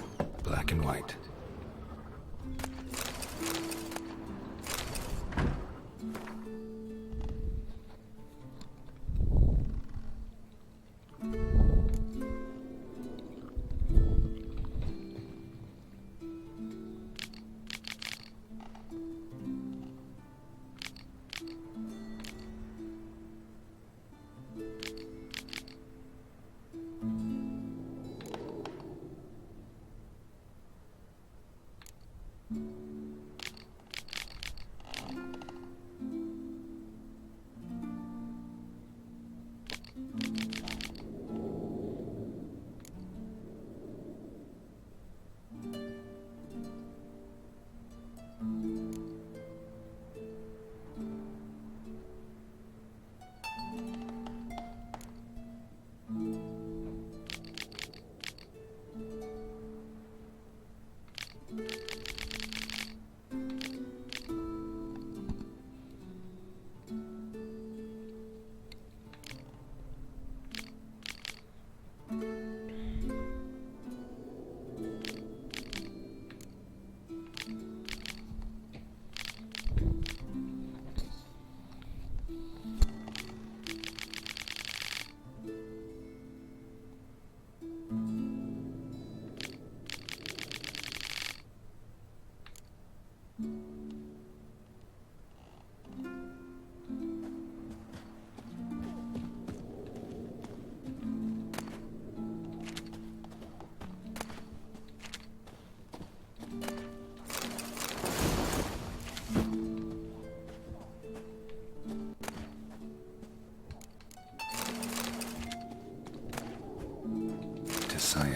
black and white.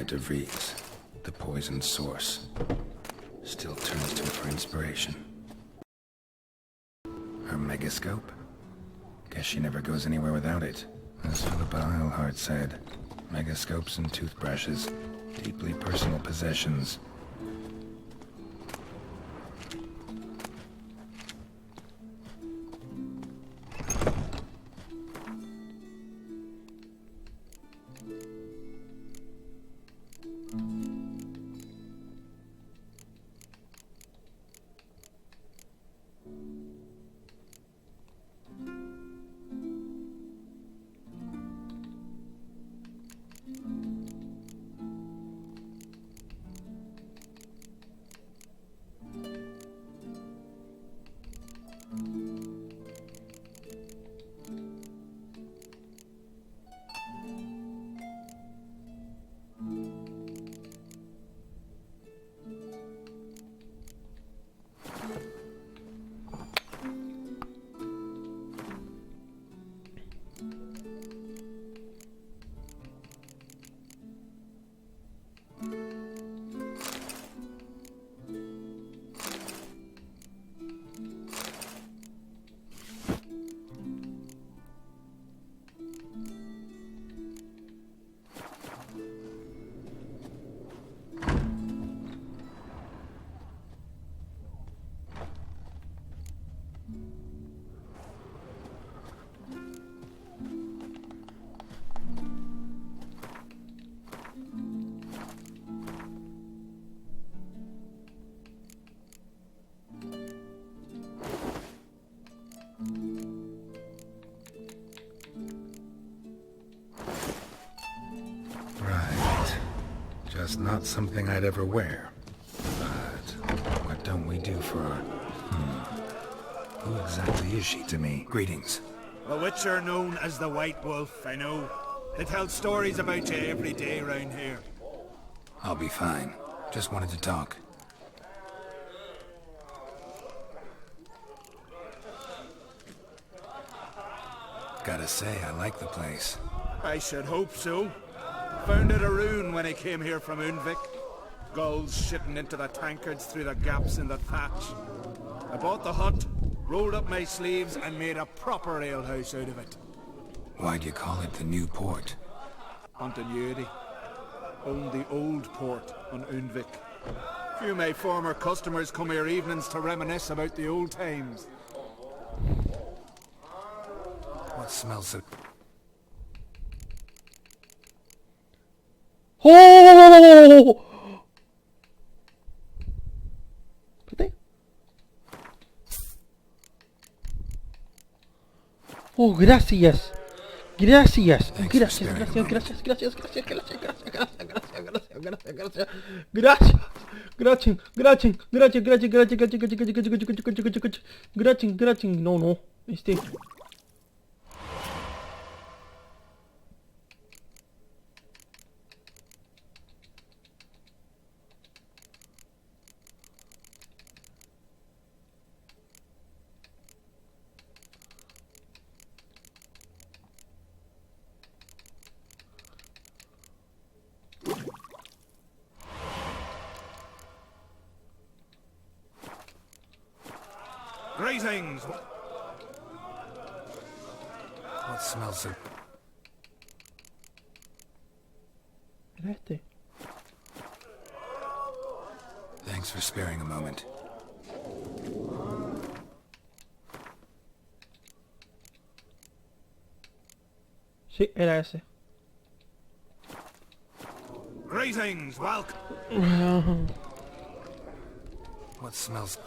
De Vries, the poisoned source, still turns to it for inspiration. Her megascope? Guess she never goes anywhere without it. As Philippa Eilhart said, megascopes and toothbrushes, deeply personal possessions. It's not something I'd ever wear. But what don't we do for our... Who exactly is she to me? Greetings. A witcher known as the White Wolf, I know. They tell stories about you every day round here. I'll be fine. Just wanted to talk. Gotta say, I like the place. I should hope so. Found it a ruin when I came here from Unvik. Gulls shitting into the tankards through the gaps in the thatch. I bought the hut, rolled up my sleeves, and made a proper alehouse out of it. Why'd you call it the New Port? Continuity. Owned the old port on Unvik. Few of my former customers come here evenings to reminisce about the old times. What smells so... ¡Oh! Espérate. Oh, gracias. Gracias. Gracias, gracias, gracias, gracias, gracias, gracias, gracias, gracias, gracias, gracias, gracias. Gracias. Gracias, gracias, gracias, gracias, gracias, gracias, gracias. No, no. Greetings! What smells so... Era Thanks for sparing a moment. Sí, era ese. Greetings, welcome. What smells...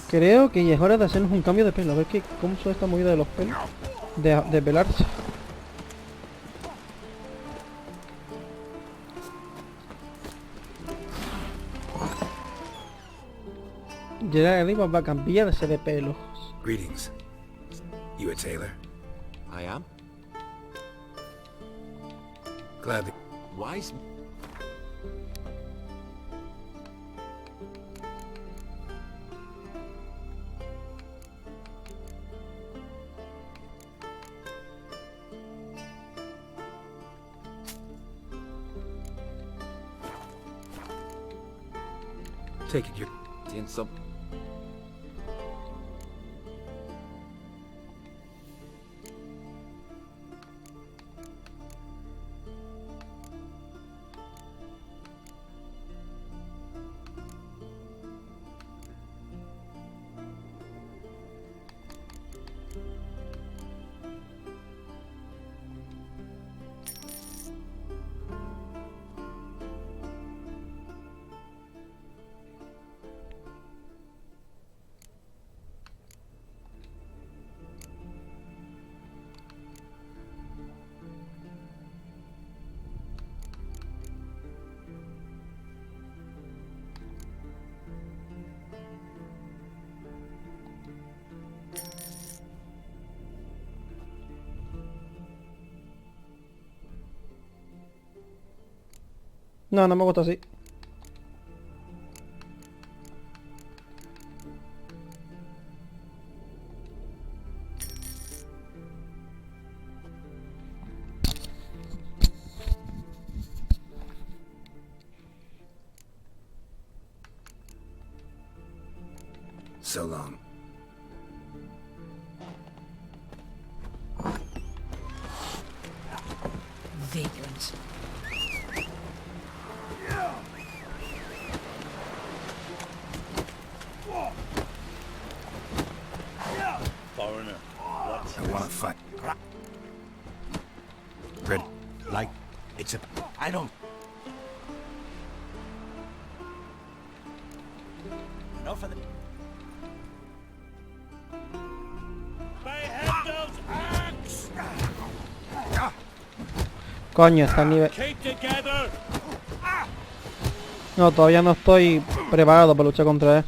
Creo que ya es hora de hacernos un cambio de pelo. A ver cómo son esta movida de los pelos. De pelarse. Geralt de Rivia va a cambiarse de pelo. Greetings. You a tailor? I am. Glad to... Wise. Take it, you're... Diciendo. No, no me gusta así. So long. Vagrant. Foreigner, what? I want to fight. Red. Like, it's a... I don't... Enough of the... Coño, está a nivel... No, todavía no estoy preparado para luchar contra él.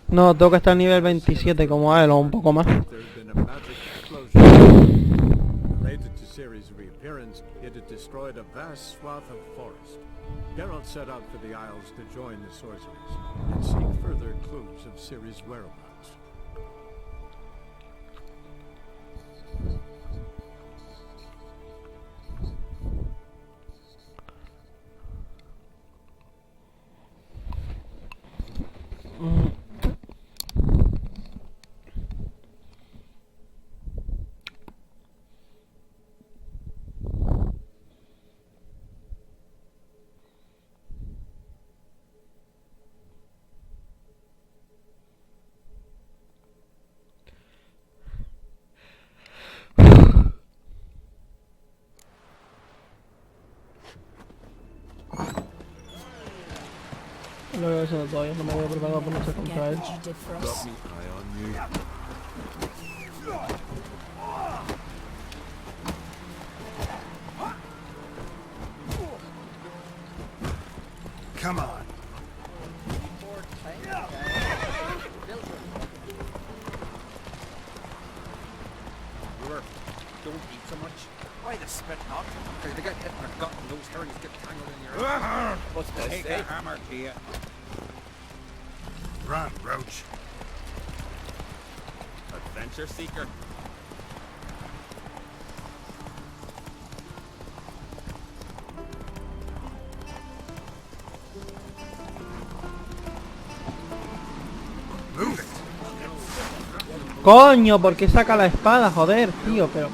No, tengo que estar a nivel 27 como él o un poco más. Related to Ciri's reappearance, it had destroyed a vast swath of forest. Geralt set out for the Isles to join the sorcerers and seek further clues of Ciri's whereabouts. Lo voy a hacer todavía, no me voy a preparar para luchar contra él. Come on. Don't eat so much. Why the spit not? Because they get hit in their gut and those hairs get tangled in your... What's this? Take a hammer to you. Run, Roach. Adventure seeker. Move it. Coño, ¿por qué saca la espada? Joder, tío, pero...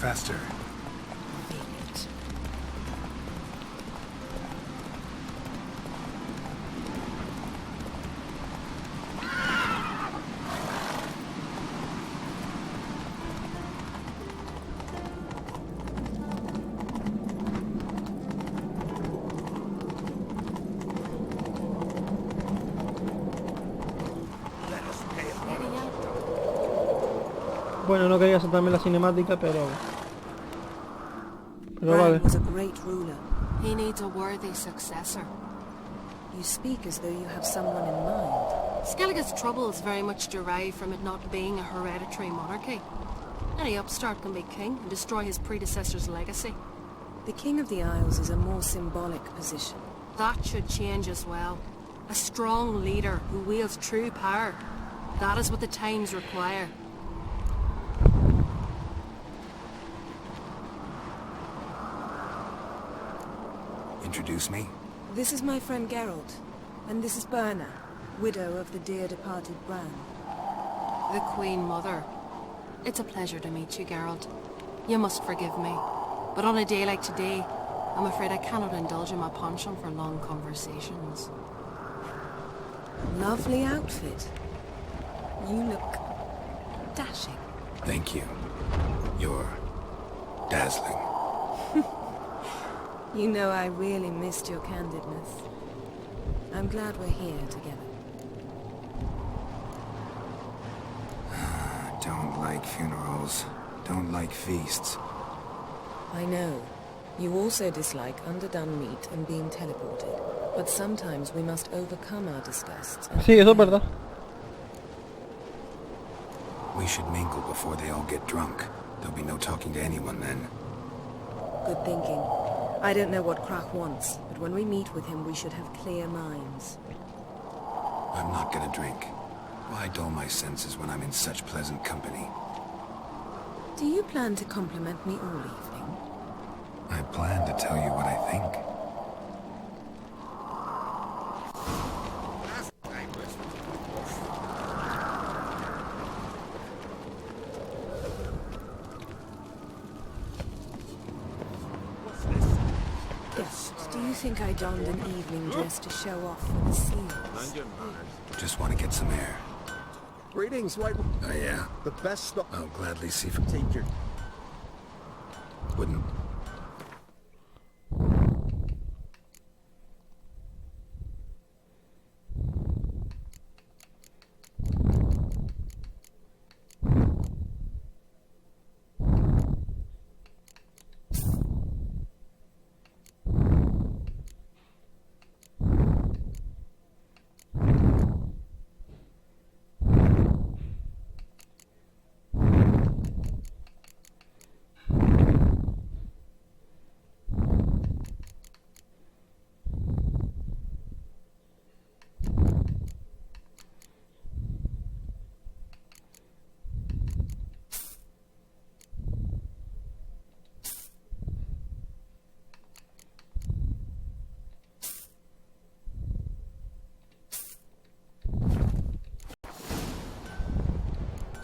Faster. Bueno, no quería saltarme la cinemática, pero Bran vale. was a great ruler. He needs a worthy successor. You speak as though you have someone in mind. Skellige's troubles very much derive from it not being a hereditary monarchy. Any upstart can be king and destroy his predecessor's legacy. The King of the Isles is a more symbolic position. That should change as well. A strong leader who wields true power. That is what the times require. Introduce me? This is my friend Geralt, and this is Birna, widow of the dear departed Bran. The Queen Mother. It's a pleasure to meet you, Geralt. You must forgive me, but on a day like today, I'm afraid I cannot indulge in my penchant for long conversations. Lovely outfit. You look dashing. Thank you. You're dazzling. You know I really missed your candidness. I'm glad we're here together. Don't like funerals. Don't like feasts. I know. You also dislike underdone meat and being teleported. But sometimes we must overcome our disgusts. Sí, eso es verdad. We should mingle before they all get drunk. There'll be no talking to anyone then. Good thinking. I don't know what Krak wants, but when we meet with him we should have clear minds. I'm not gonna drink. Why dull my senses when I'm in such pleasant company? Do you plan to compliment me all evening? I plan to tell you what I think. Do you think I donned an evening dress to show off for the seals? Just want to get some air. Greetings, White. Oh, yeah? The best stuff. I'll gladly see... Take your... Wouldn't...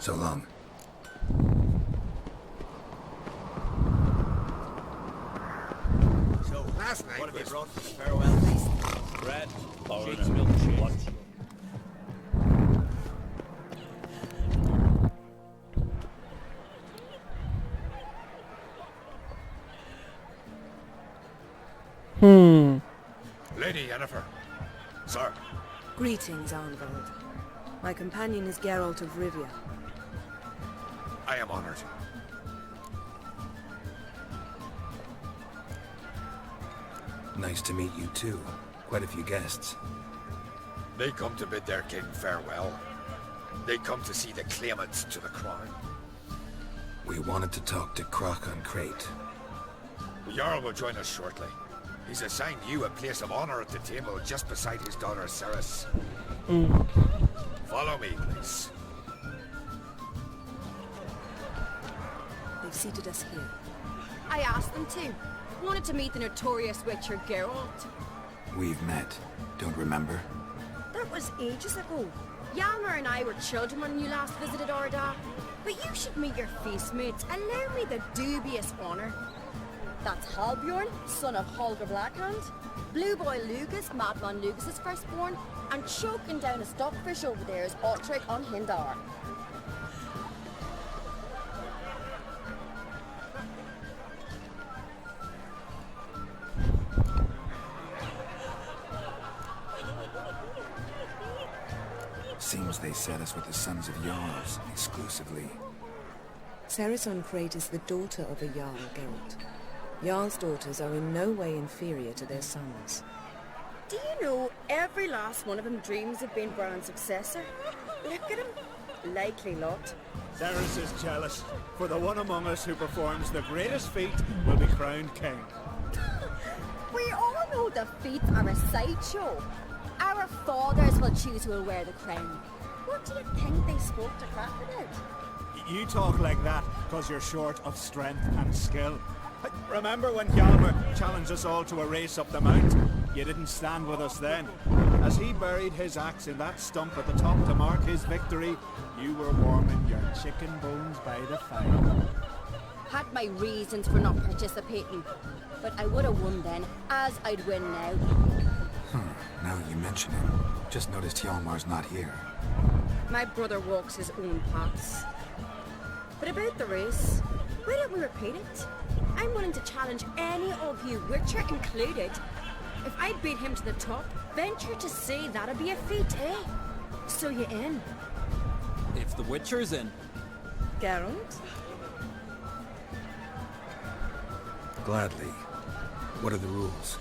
So long. So last night What have you was... brought for the farewell feast? Bread, sheets, milk, cheese. Lady Yennefer. Sir. Greetings, Arnvald. My companion is Geralt of Rivia. I am honored. Nice to meet you too. Quite a few guests. They come to bid their king farewell. They come to see the claimants to the crown. We wanted to talk to Krak on Crate. The Jarl will join us shortly. He's assigned you a place of honor at the table just beside his daughter Ceres. Follow me, please. They've seated us here. I asked them to. Wanted to meet the notorious witcher Geralt. We've met. Don't remember? That was ages ago. Yalmer and I were children when you last visited Arda. But you should meet your feast mates. Allow me the dubious honour. That's Halbjorn, son of Holger Blackhand, Blue Boy Lugas, Madman Lugas' firstborn, and choking down a stockfish over there is Otric on Hindar. Seems they set us with the sons of Jarls exclusively. Cerys Crate is the daughter of a Jarl, Geralt. Jarl's daughters are in no way inferior to their sons. Do you know every last one of them dreams of being Bran's successor? Look at him. Likely lot. Cerys is jealous, for the one among us who performs the greatest feat will be crowned king. We all know the feats are a sideshow. Our fathers will choose who will wear the crown. What do you think they spoke to Crack about? You talk like that because you're short of strength and skill. Remember when Hjalmar challenged us all to a race up the mount? You didn't stand with us then. As he buried his axe in that stump at the top to mark his victory, you were warming your chicken bones by the fire. Had my reasons for not participating, but I would have won then, as I'd win now. Now you mention him. Just noticed Hjalmar's not here. My brother walks his own paths. But about the race, why don't we repeat it? I'm willing to challenge any of you, Witcher included. If I beat him to the top, venture to say that'd be a feat, eh? So you in? If the Witcher's in. Geralt? Gladly. What are the rules?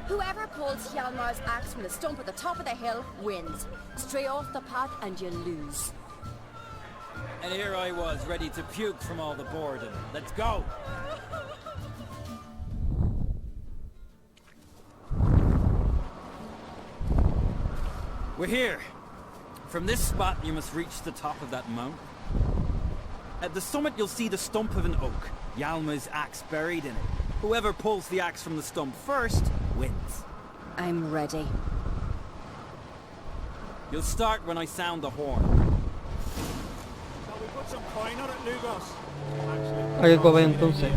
Whoever pulls Hjalmar's axe from the stump at the top of the hill wins. Stray off the path and you lose. And here I was, ready to puke from all the boredom. Let's go! We're here. From this spot, you must reach the top of that mountain. At the summit, you'll see the stump of an oak. Hjalmar's axe buried in it. Whoever pulls the axe from the stump first, wins. I'm ready. You'll start when I sound the horn. Shall we put some coin on it, Lugos? Hay que comer entonces.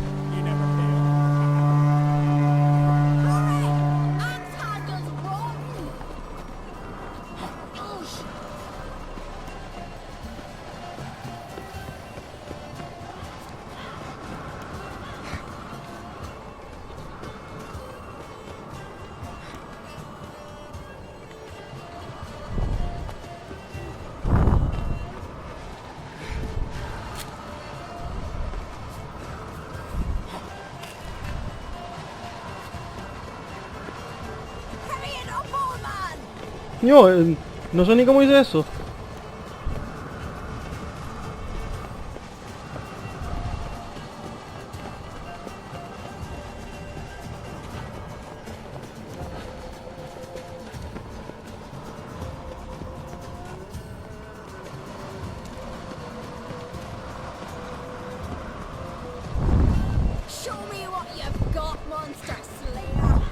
Yo, no sé ni cómo hice eso. Show me what you've got, monster slayer!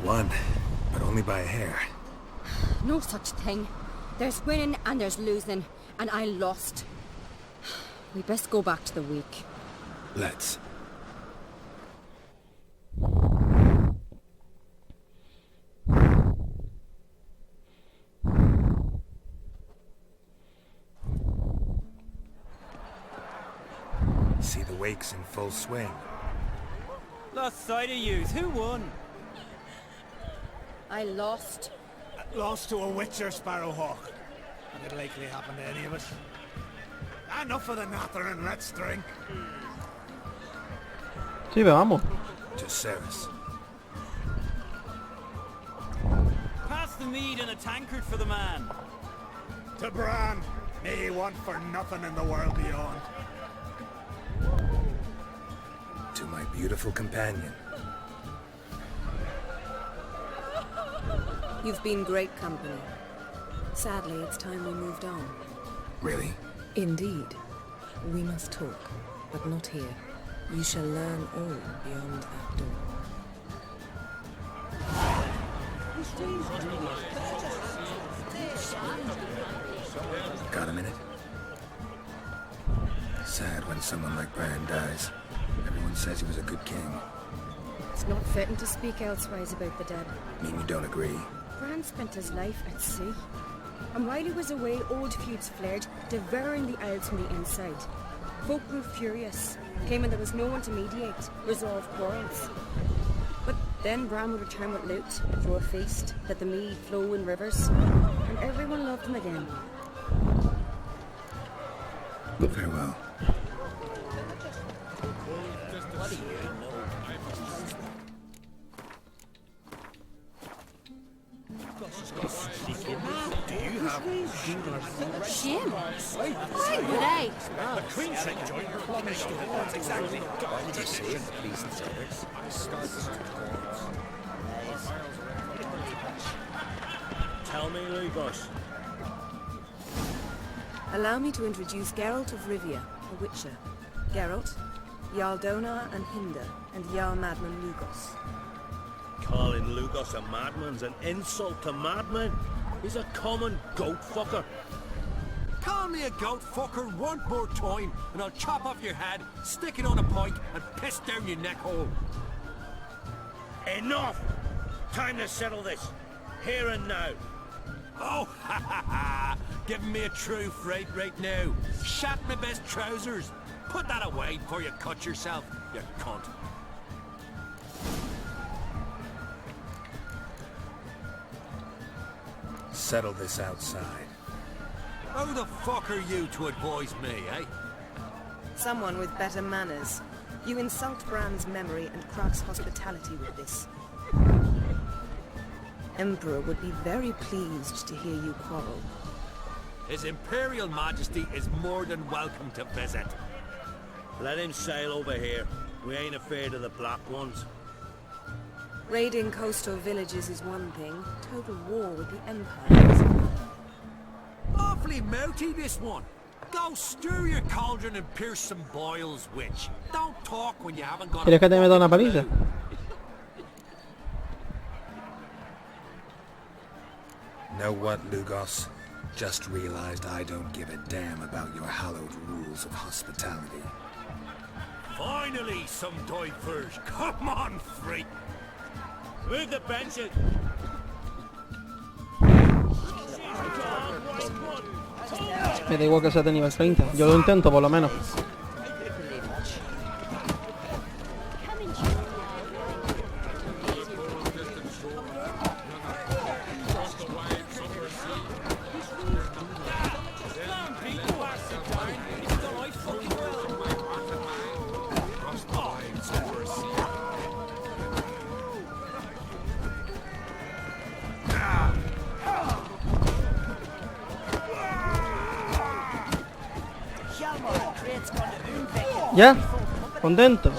Won, but only by a hair. No such thing. There's winning and there's losing, and I lost. We best go back to the week. Let's. See the wakes in full swing. Lost sight of yous. Who won? I lost. Lost to a Witcher Sparrowhawk. And it'll likely happen to any of us. Enough of the nattering, let's drink. Sí, vamos. To Cerys. Pass the mead and a tankard for the man. To Bran. May he want for nothing in the world beyond. To my beautiful companion. You've been great company. Sadly, it's time we moved on. Really? Indeed. We must talk, but not here. You shall learn all beyond that door. Got a minute? Sad when someone like Bran dies. Everyone says he was a good king. It's not fitting to speak elsewise about the dead. Mean you don't agree? Bran spent his life at sea. And while he was away, old feuds flared, devouring the Isles from the inside. Folk grew furious, claiming there was no one to mediate, resolve quarrels. But then Bran would return with loot, throw a feast, let the mead flow in rivers, and everyone loved him again. Farewell. Shim? Why would I? The Queen said join her plumbing. That's exactly. What did you say? Please and service. Tell me, Lugos. Allow me to introduce Geralt of Rivia, a witcher. Geralt, Jarl Donar and Hinder, and Jarl Madman Lugos. Calling Lugos a madman's an insult to madmen. He's a common goat fucker. Call me a goat fucker one more time, and I'll chop off your head, stick it on a pike, and piss down your neck hole. Enough! Time to settle this. Here and now. Oh, ha ha ha! Giving me a true fright right now. Shat my best trousers. Put that away before you cut yourself, you cunt. Settle this outside. Who the fuck are you to advise me, eh? Someone with better manners. You insult Bran's memory and Krag's hospitality with this. Emperor would be very pleased to hear you quarrel. His Imperial Majesty is more than welcome to visit. Let him sail over here. We ain't afraid of the Black Ones. Raiding coastal villages is one thing. Total war with the Empire is another. Awfully mouthy, this one. Go stir your cauldron and pierce some boils, witch. Don't talk when you haven't got ¿Quieres que te meta una paliza? Know what, Lugos? Just realized I don't give a damn about your hallowed rules of hospitality. Finally, some divers. Come on, freak. Move the benches. Me da igual que sea de nivel 30. Yo lo intento por lo menos. ¿Ya? ¿Contento?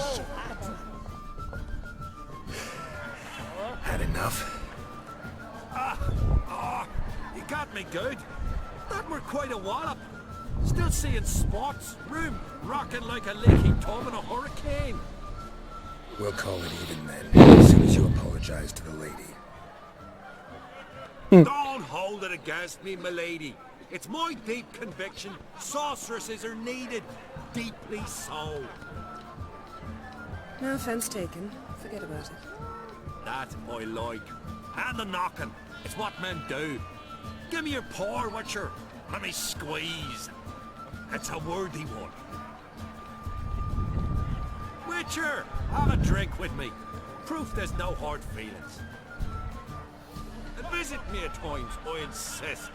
Had enough? You got me good. That were quite a wallop. Still seeing spots, room rocking like a leaky tub in a hurricane. We'll call it even then, as soon as you apologize to the lady. Don't hold it against me, milady. It's my deep conviction sorceresses are needed. Deeply so. No offense taken. Forget about it. That I like. And the knocking. It's what men do. Give me your paw, Witcher. Let me squeeze. It's a worthy one. Witcher, have a drink with me. Proof there's no hard feelings. And visit me at times, I insist.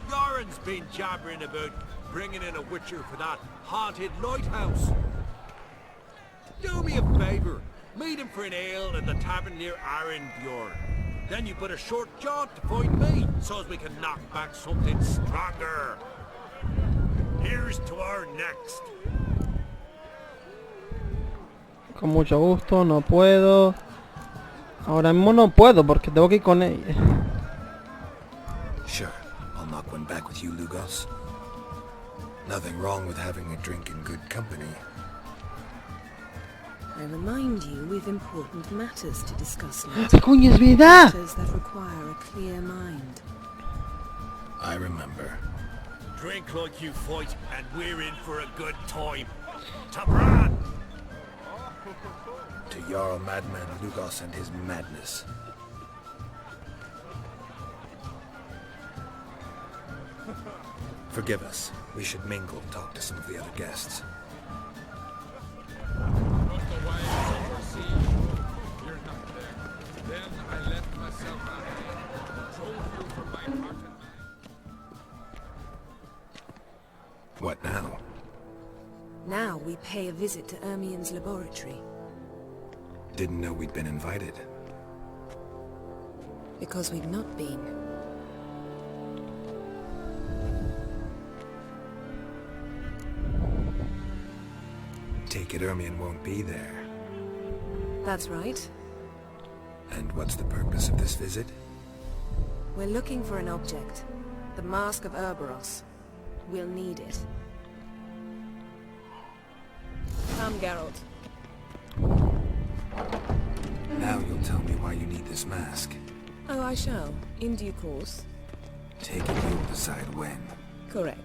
Yoren's been jabbering about bringing in a Witcher for that haunted lighthouse. Do me a favour. Meet him for an ale at the tavern near Arrynbjorn. Then you put a short jaunt to find me, so as we can knock back something stronger. Here's to our next. Con mucho gusto, no puedo. Ahora mismo no puedo porque tengo que ir con ella. Sure, I'll knock one back with you, Lugos. Nothing wrong with having a drink in good company. I remind you we've important matters to discuss later. ¡Coño, es verdad! Matters that require a clear mind. I remember. Drink like you fight, and we're in for a good time. Tabran! To Jarl Madman Lugos and his madness. Forgive us. We should mingle, talk to some of the other guests. What now? Now we pay a visit to Ermien's laboratory. Didn't know we'd been invited. Because we've not been. Take it Ermien won't be there. That's right. And what's the purpose of this visit? We're looking for an object. The Mask of Cerberus. We'll need it. Come, Geralt. Now you'll tell me why you need this mask. Oh, I shall. In due course. Take it you'll decide when. Correct.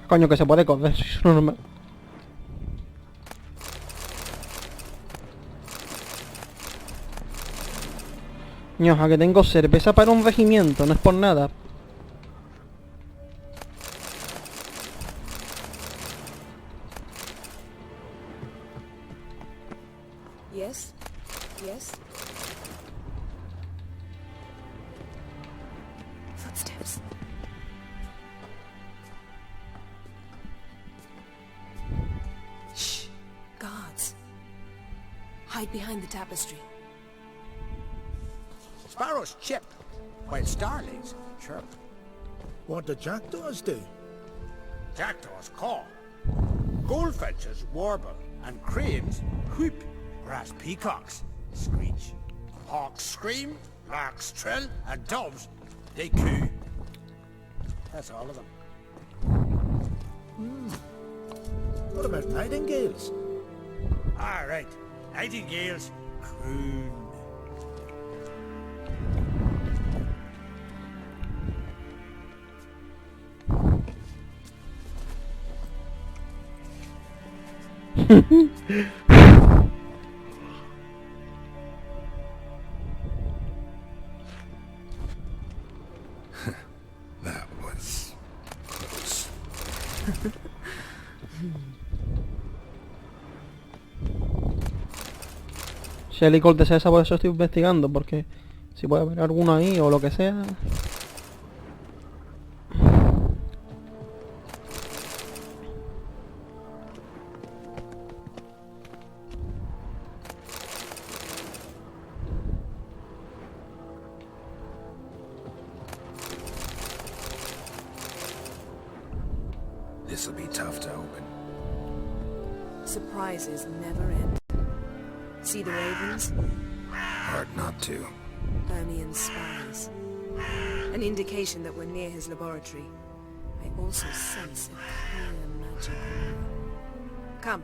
Coño, que se puede comer. No me... Ñoja, que tengo cerveza para un regimiento, no es por nada. Yes? Yes? Footsteps. Shh. Guards. Hide behind the tapestry. Sparrows chip, while starlings chirp. What do jackdaws do? Jackdaws caw. Goldfinches warble, and cranes whoop, whereas peacocks screech. Hawks scream, larks trill, and doves, they coo. That's all of them. What about nightingales? All right, nightingales croon. That was close. Si el licor de César, por eso estoy investigando, porque si puede haber alguno ahí o lo que sea. This'll be tough to open. Surprises never end. See the ravens? Hard not to. Ermien's spies. An indication that we're near his laboratory. I also sense a clear magic aura. Come.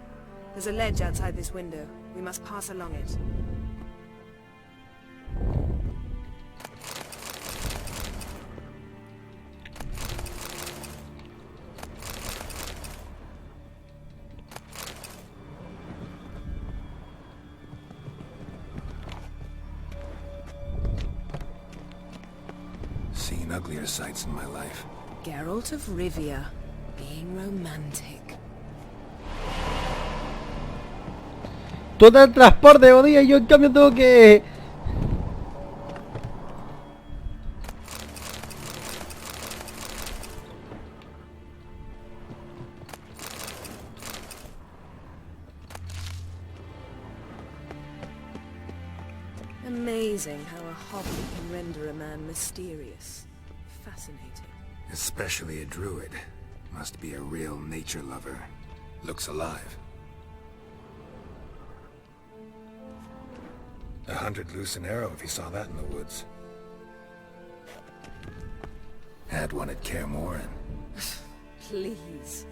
There's a ledge outside this window. We must pass along it. Seen uglier sights in my life. Geralt of Rivia, being romantic. Todo el transporte odia y yo en cambio tengo que... Amazing how a hobby can render a man mysterious. Fascinating. Especially a druid. Must be a real nature lover. Looks alive. A hunted loose an arrow if he saw that in the woods. Had one at Kaer Morhen. Please.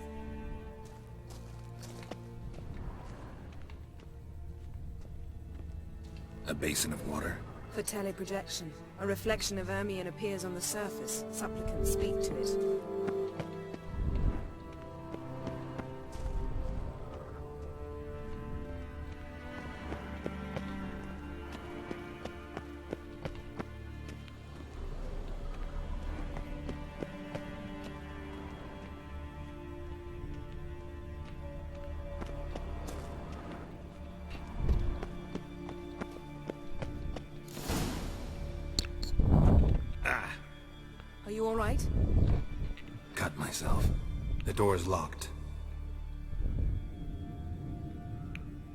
A basin of water. For teleprojection. A reflection of Ermion appears on the surface. Supplicants speak to it. Are you alright? Cut myself. The door's locked.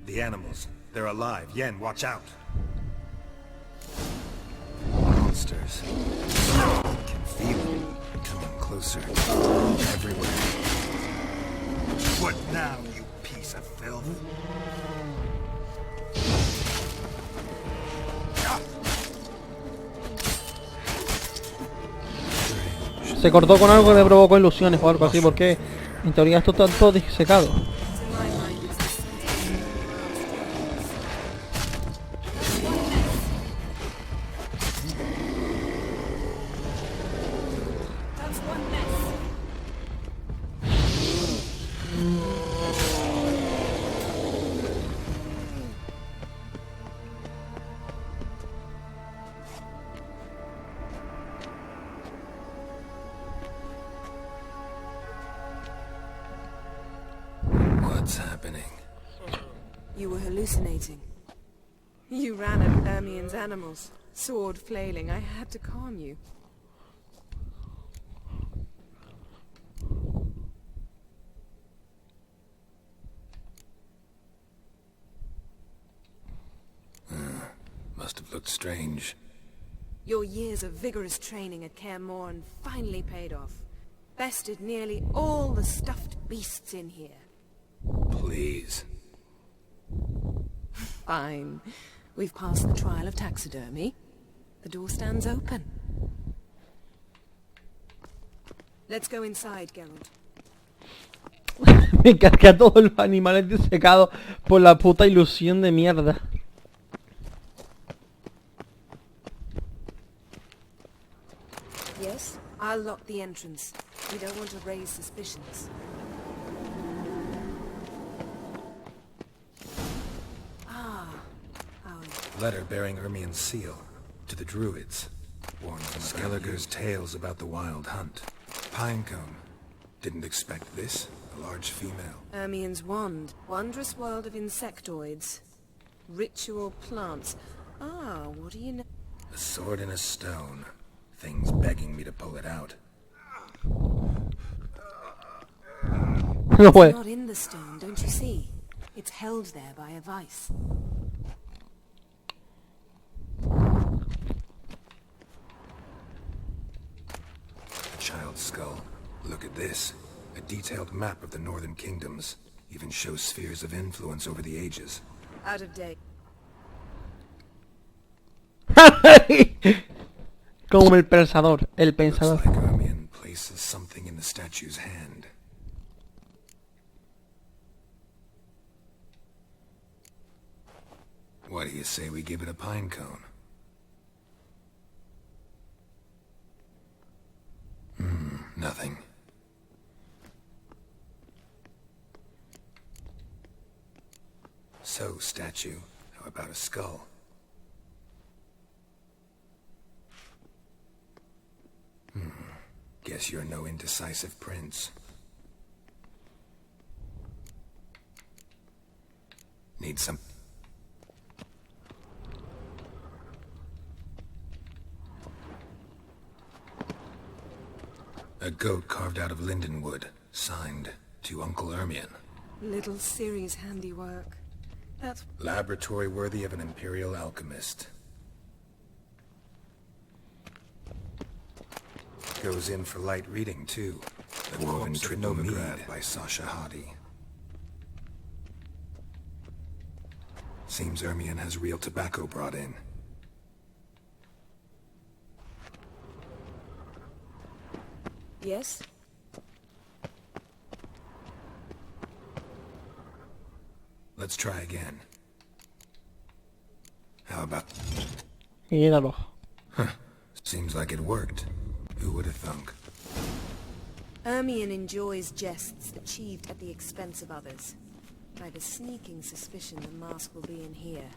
The animals. They're alive. Yen, watch out. Monsters. I can feel them coming closer. Everywhere. What now, you piece of filth? Se cortó con algo que le provocó ilusiones o algo así, porque en teoría esto está todo disecado. What's happening? You were hallucinating. You ran at Ermion's animals, sword flailing. I had to calm you. Must have looked strange. Your years of vigorous training at Kaer Morhen finally paid off. Bested nearly all the stuffed beasts in here. Please. Fine. We've passed the trial of taxidermy. The door stands open. Let's go inside, Geralt. Me encargué a todos los animales disecados por la puta ilusión de mierda. Yes, I'll lock the entrance. We don't want to raise suspicions. Letter bearing Ermion's seal to the druids. Warns them Skellige's tales about the wild hunt. Pinecone. Didn't expect this. A large female. Ermion's wand. Wondrous world of insectoids. Ritual plants. Ah, what do you know? A sword in a stone. Things begging me to pull it out. No way. It's not in the stone, don't you see? It's held there by a vice. Child's skull. Look at this. A detailed map of the northern kingdoms. Even shows spheres of influence over the ages. Out of date. Como el pensador. El pensador. Looks like Ermion places something in the statue's hand. What do you say we give it a pine cone? Nothing. So, statue, how about a skull? Guess you're no indecisive prince. Need some... A goat carved out of linden wood, signed to Uncle Ermion. Little Ciri's handiwork. That's... Laboratory worthy of an imperial alchemist. Goes in for light reading, too. The Dwarven Trinomograd by Sasha Hadi. Seems Ermion has real tobacco brought in. Yes? Let's try again. How about... Míralo. Huh. Seems like it worked. Who would have thunk? Ermion enjoys jests achieved at the expense of others. I have a sneaking suspicion the mask will be in here.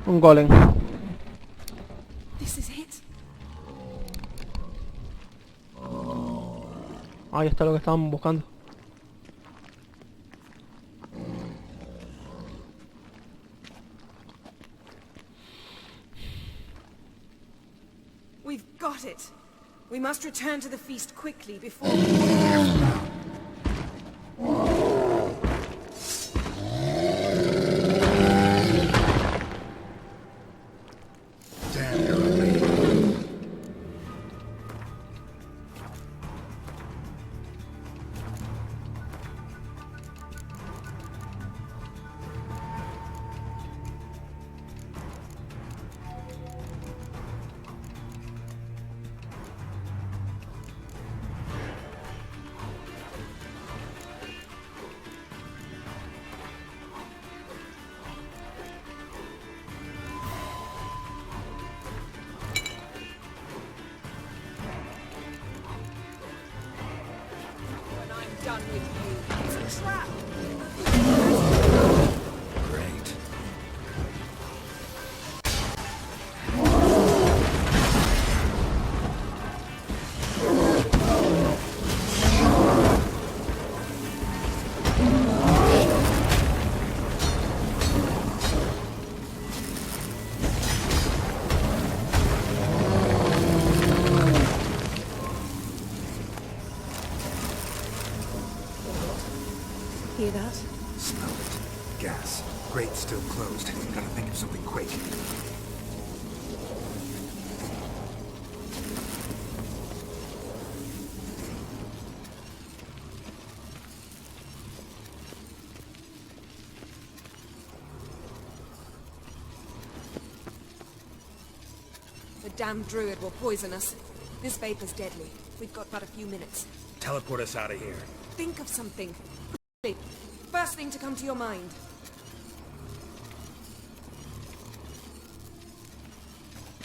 Un golem. This is it. Ahí está lo que estaban buscando. We've got it. We must return to the feast quickly before... Done with you. It's a trap. Great. Hear that? Smelled it. Gas. Grate's still closed. Gotta think of something quick. The damned druid will poison us. This vapor's deadly. We've got but a few minutes. Teleport us out of here. Think of something. First thing to come to your mind.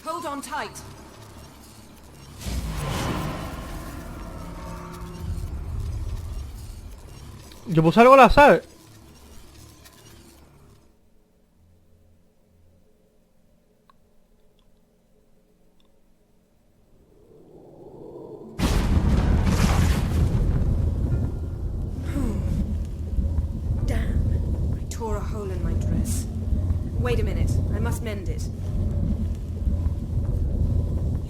Hold on tight. Yo puse algo al azar. Wait a minute. I must mend it.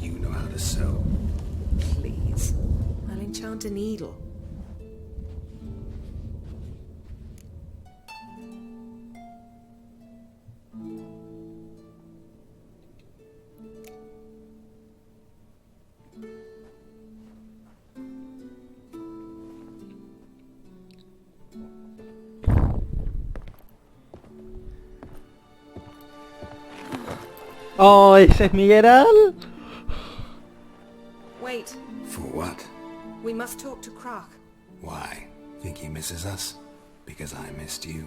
You know how to sew. Please. I'll enchant a needle. Oh, ese es mi Geralt. Wait. For what? We must talk to Krach. Why? Think he misses us? Because I missed you.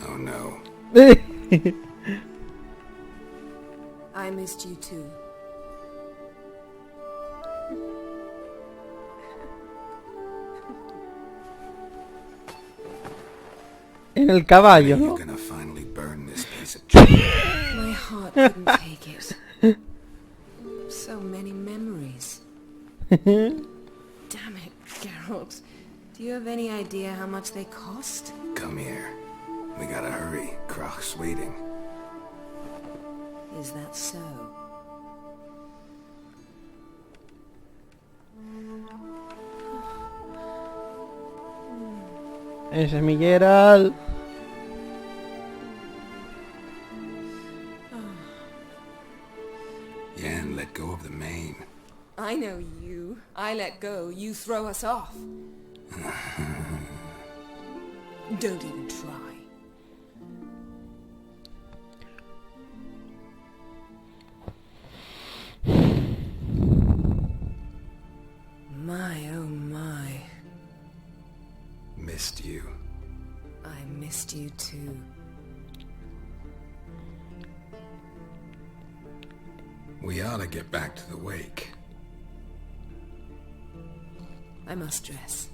Oh no. I missed you too. En el caballo, When are ¿no? you gonna finally burn this piece of My heart couldn't take it. So many memories. Damn it, Geralt. Do you have any idea how much they cost? Come here. We gotta hurry. Krach's waiting. Is that so? Ese es mi Geralt. Yen, let go of the mane. I know you. I let go, you throw us off. Don't even try. My, oh my. Missed you. I missed you too. We ought to get back to the wake. I must dress.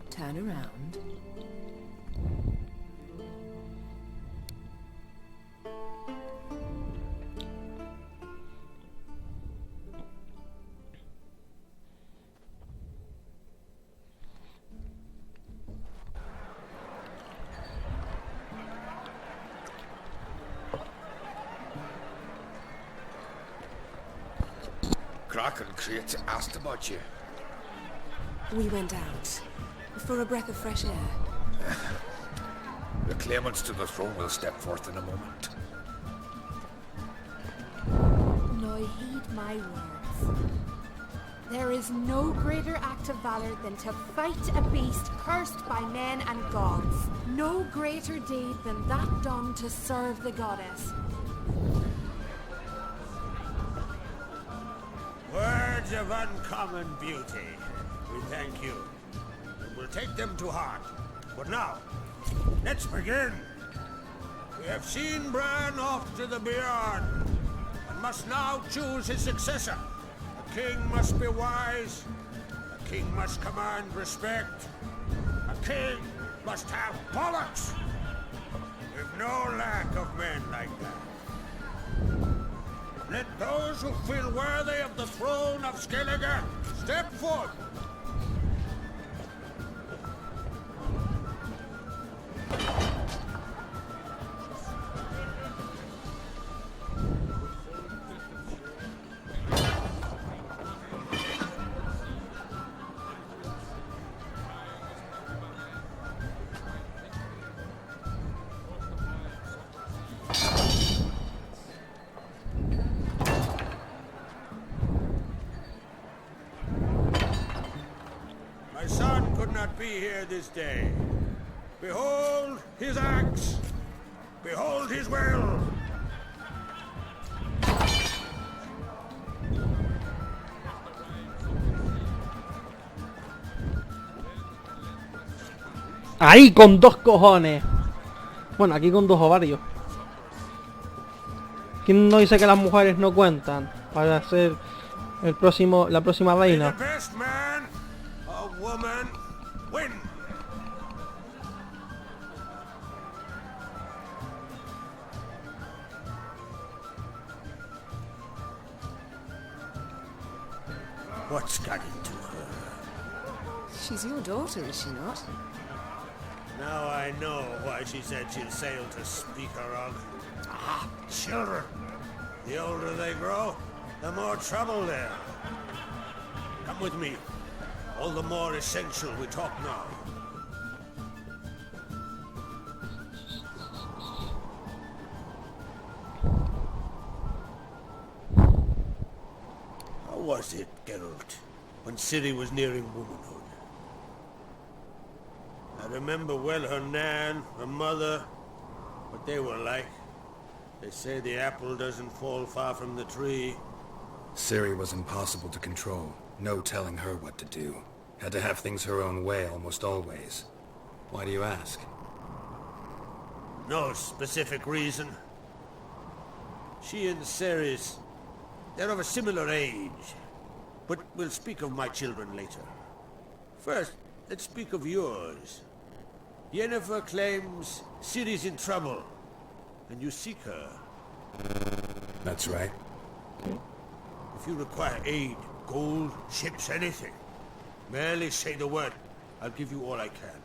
Turn around. Kraken crates asked about you. We went out. For a breath of fresh air. The claimants to the throne will step forth in a moment. Now heed my words. There is no greater act of valor than to fight a beast cursed by men and gods. No greater deed than that done to serve the goddess. Words of uncommon beauty. We thank you. We'll take them to heart. But now, let's begin. We have seen Bran off to the Beyond, and must now choose his successor. A king must be wise. A king must command respect. A king must have bollocks. We've no lack of men like that. Let those who feel worthy of the throne of Skellige step forth. My son could not be here this day. Behold his axe. Behold his will. Ahí con dos cojones. Bueno, aquí con dos ovarios. ¿Quién no dice que las mujeres no cuentan para ser la próxima reina? The best man or woman win. What's got into her? She's your daughter, is she not? Now I know why she said she'll sail to speak her of. Ah, children. The older they grow, the more trouble there. Come with me. All the more essential we talk now. How was it, Geralt, when Ciri was nearing womanhood? I remember well her nan, her mother, what they were like. They say the apple doesn't fall far from the tree. Ciri was impossible to control. No telling her what to do. Had to have things her own way almost always. Why do you ask? No specific reason. She and Ceres, they're of a similar age. But we'll speak of my children later. First, let's speak of yours. Yennefer claims Ciri's in trouble, and you seek her. That's right. If you require aid, gold, ships, anything, merely say the word. I'll give you all I can.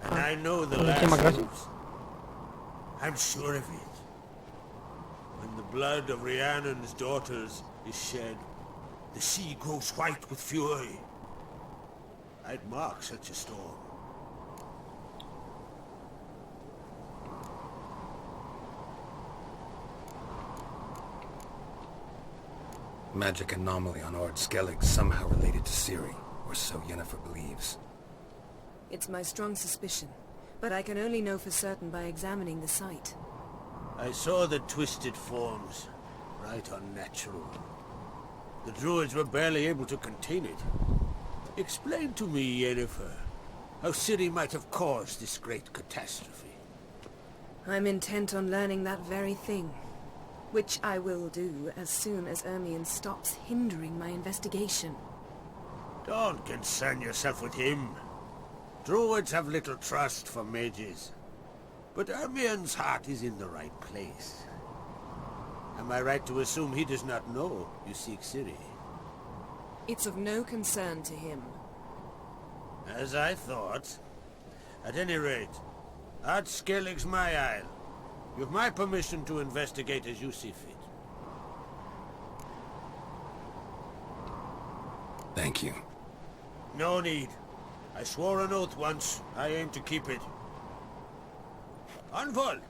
And I know the last moves. I'm sure of it. When the blood of Rhiannon's daughters is shed, the sea grows white with fury. I'd mark such a storm. magic anomaly on Ard Skellige somehow related to Ciri, or so Yennefer believes. It's my strong suspicion, but I can only know for certain by examining the site. I saw the twisted forms. Right unnatural. The druids were barely able to contain it. Explain to me, Yennefer, how Ciri might have caused this great catastrophe. I'm intent on learning that very thing, which I will do as soon as Emhyr stops hindering my investigation. Don't concern yourself with him. Druids have little trust for mages. But Emhyr's heart is in the right place. Am I right to assume he does not know you seek Ciri? It's of no concern to him. As I thought. At any rate, Ard Skellige's my isle. You've my permission to investigate as you see fit. Thank you. No need. I swore an oath once. I aim to keep it. Anvald!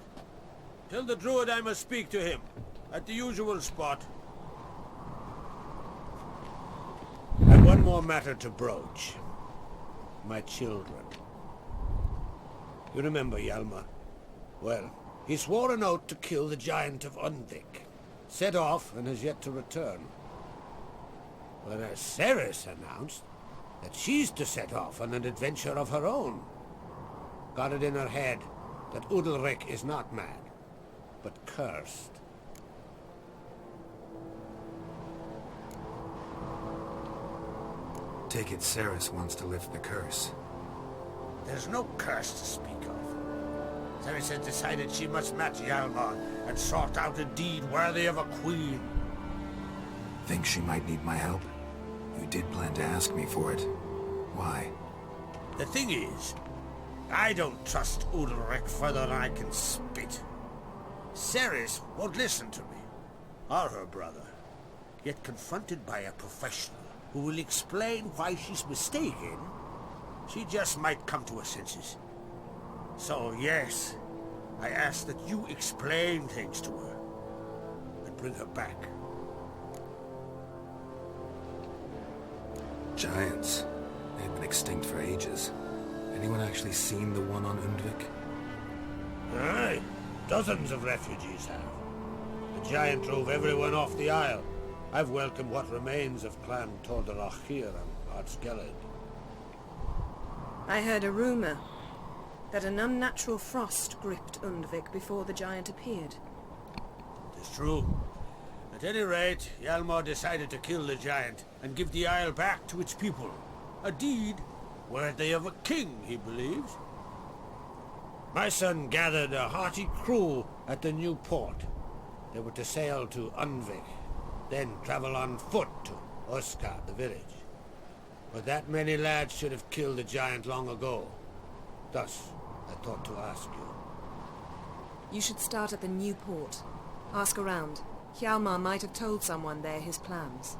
Tell the druid I must speak to him. At the usual spot. And one more matter to broach. My children. You remember Hjalmar? Well, he swore an oath to kill the giant of Undvik. Set off and has yet to return. Whereas Ceres announced that she's to set off on an adventure of her own. Got it in her head that Udalric is not mad, but cursed. Take it Ceres wants to lift the curse. There's no curse to speak of. Ceres had decided she must match Hjalmar and sought out a deed worthy of a queen. Think she might need my help? You did plan to ask me for it. Why? The thing is, I don't trust Udalric further than I can spit. Ceres won't listen to me, or her brother. Yet confronted by a professional who will explain why she's mistaken, she just might come to her senses. So yes, I ask that you explain things to her and bring her back. Giants. They've been extinct for ages. Anyone actually seen the one on Undvik? Aye, dozens of refugees have. The giant drove everyone off the isle. I've welcomed what remains of Clan Tordarachir and Ard Skellige. I heard a rumor that an unnatural frost gripped Undvik before the giant appeared. It is true. At any rate, Hjalmar decided to kill the giant and give the isle back to its people. A deed worthy of a king, he believes. My son gathered a hearty crew at the new port. They were to sail to Undvik, then travel on foot to Osgard, the village. But that many lads should have killed the giant long ago. Thus, I thought to ask you. You should start at the new port. Ask around. Hjalmar might have told someone there his plans.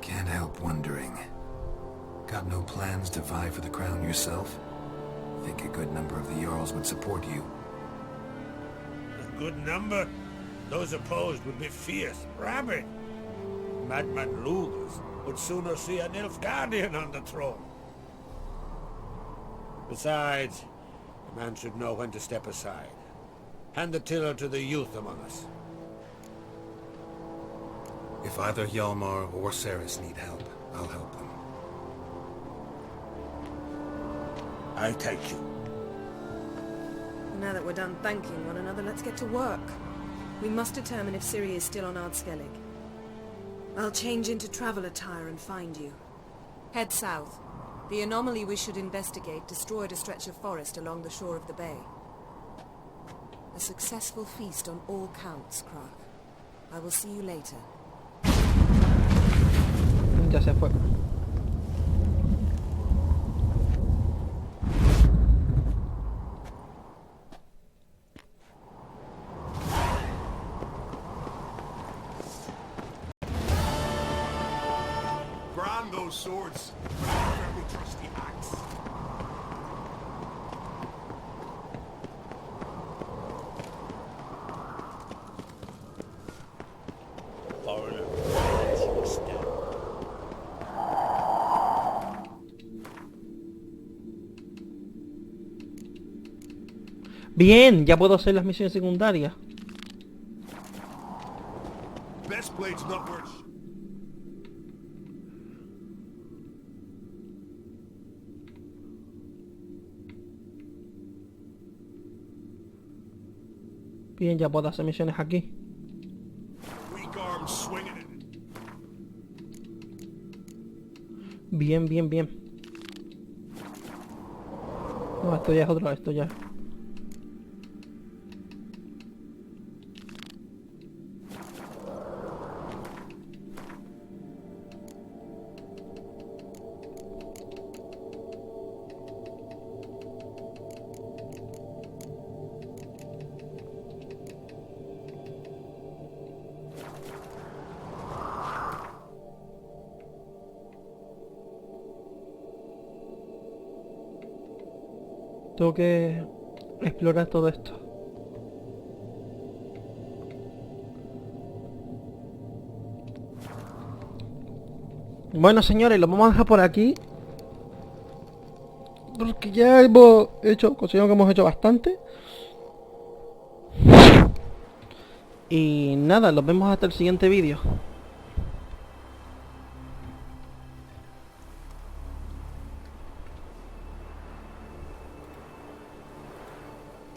Can't help wondering. Got no plans to vie for the crown yourself? Think a good number of the Jarls would support you. A good number? Those opposed would be fierce, rabid. Madman Lugas would sooner see an Nilfgaardian on the throne. Besides, a man should know when to step aside. Hand the tiller to the youth among us. If either Hjalmar or Ceres need help, I'll help them. I thank you. Now that we're done thanking one another, let's get to work. We must determine if Ciri is still on Ard Skellige. I'll change into travel attire and find you. Head south. The anomaly we should investigate destroyed a stretch of forest along the shore of the bay. A successful feast on all counts, Krach. I will see you later. Ya se fue. Brand those swords with a very trusty axe. Bien, ya puedo hacer las misiones secundarias. Best blade's not worth. Bien, ya puedo hacer misiones aquí. Weak arm swinging it. Bien, bien, bien. No, esto ya es otro, esto ya. Tengo que explorar todo esto. Bueno, señores, lo vamos a dejar por aquí. Porque ya hemos hecho, considero que hemos hecho bastante. Y nada, los vemos hasta el siguiente vídeo.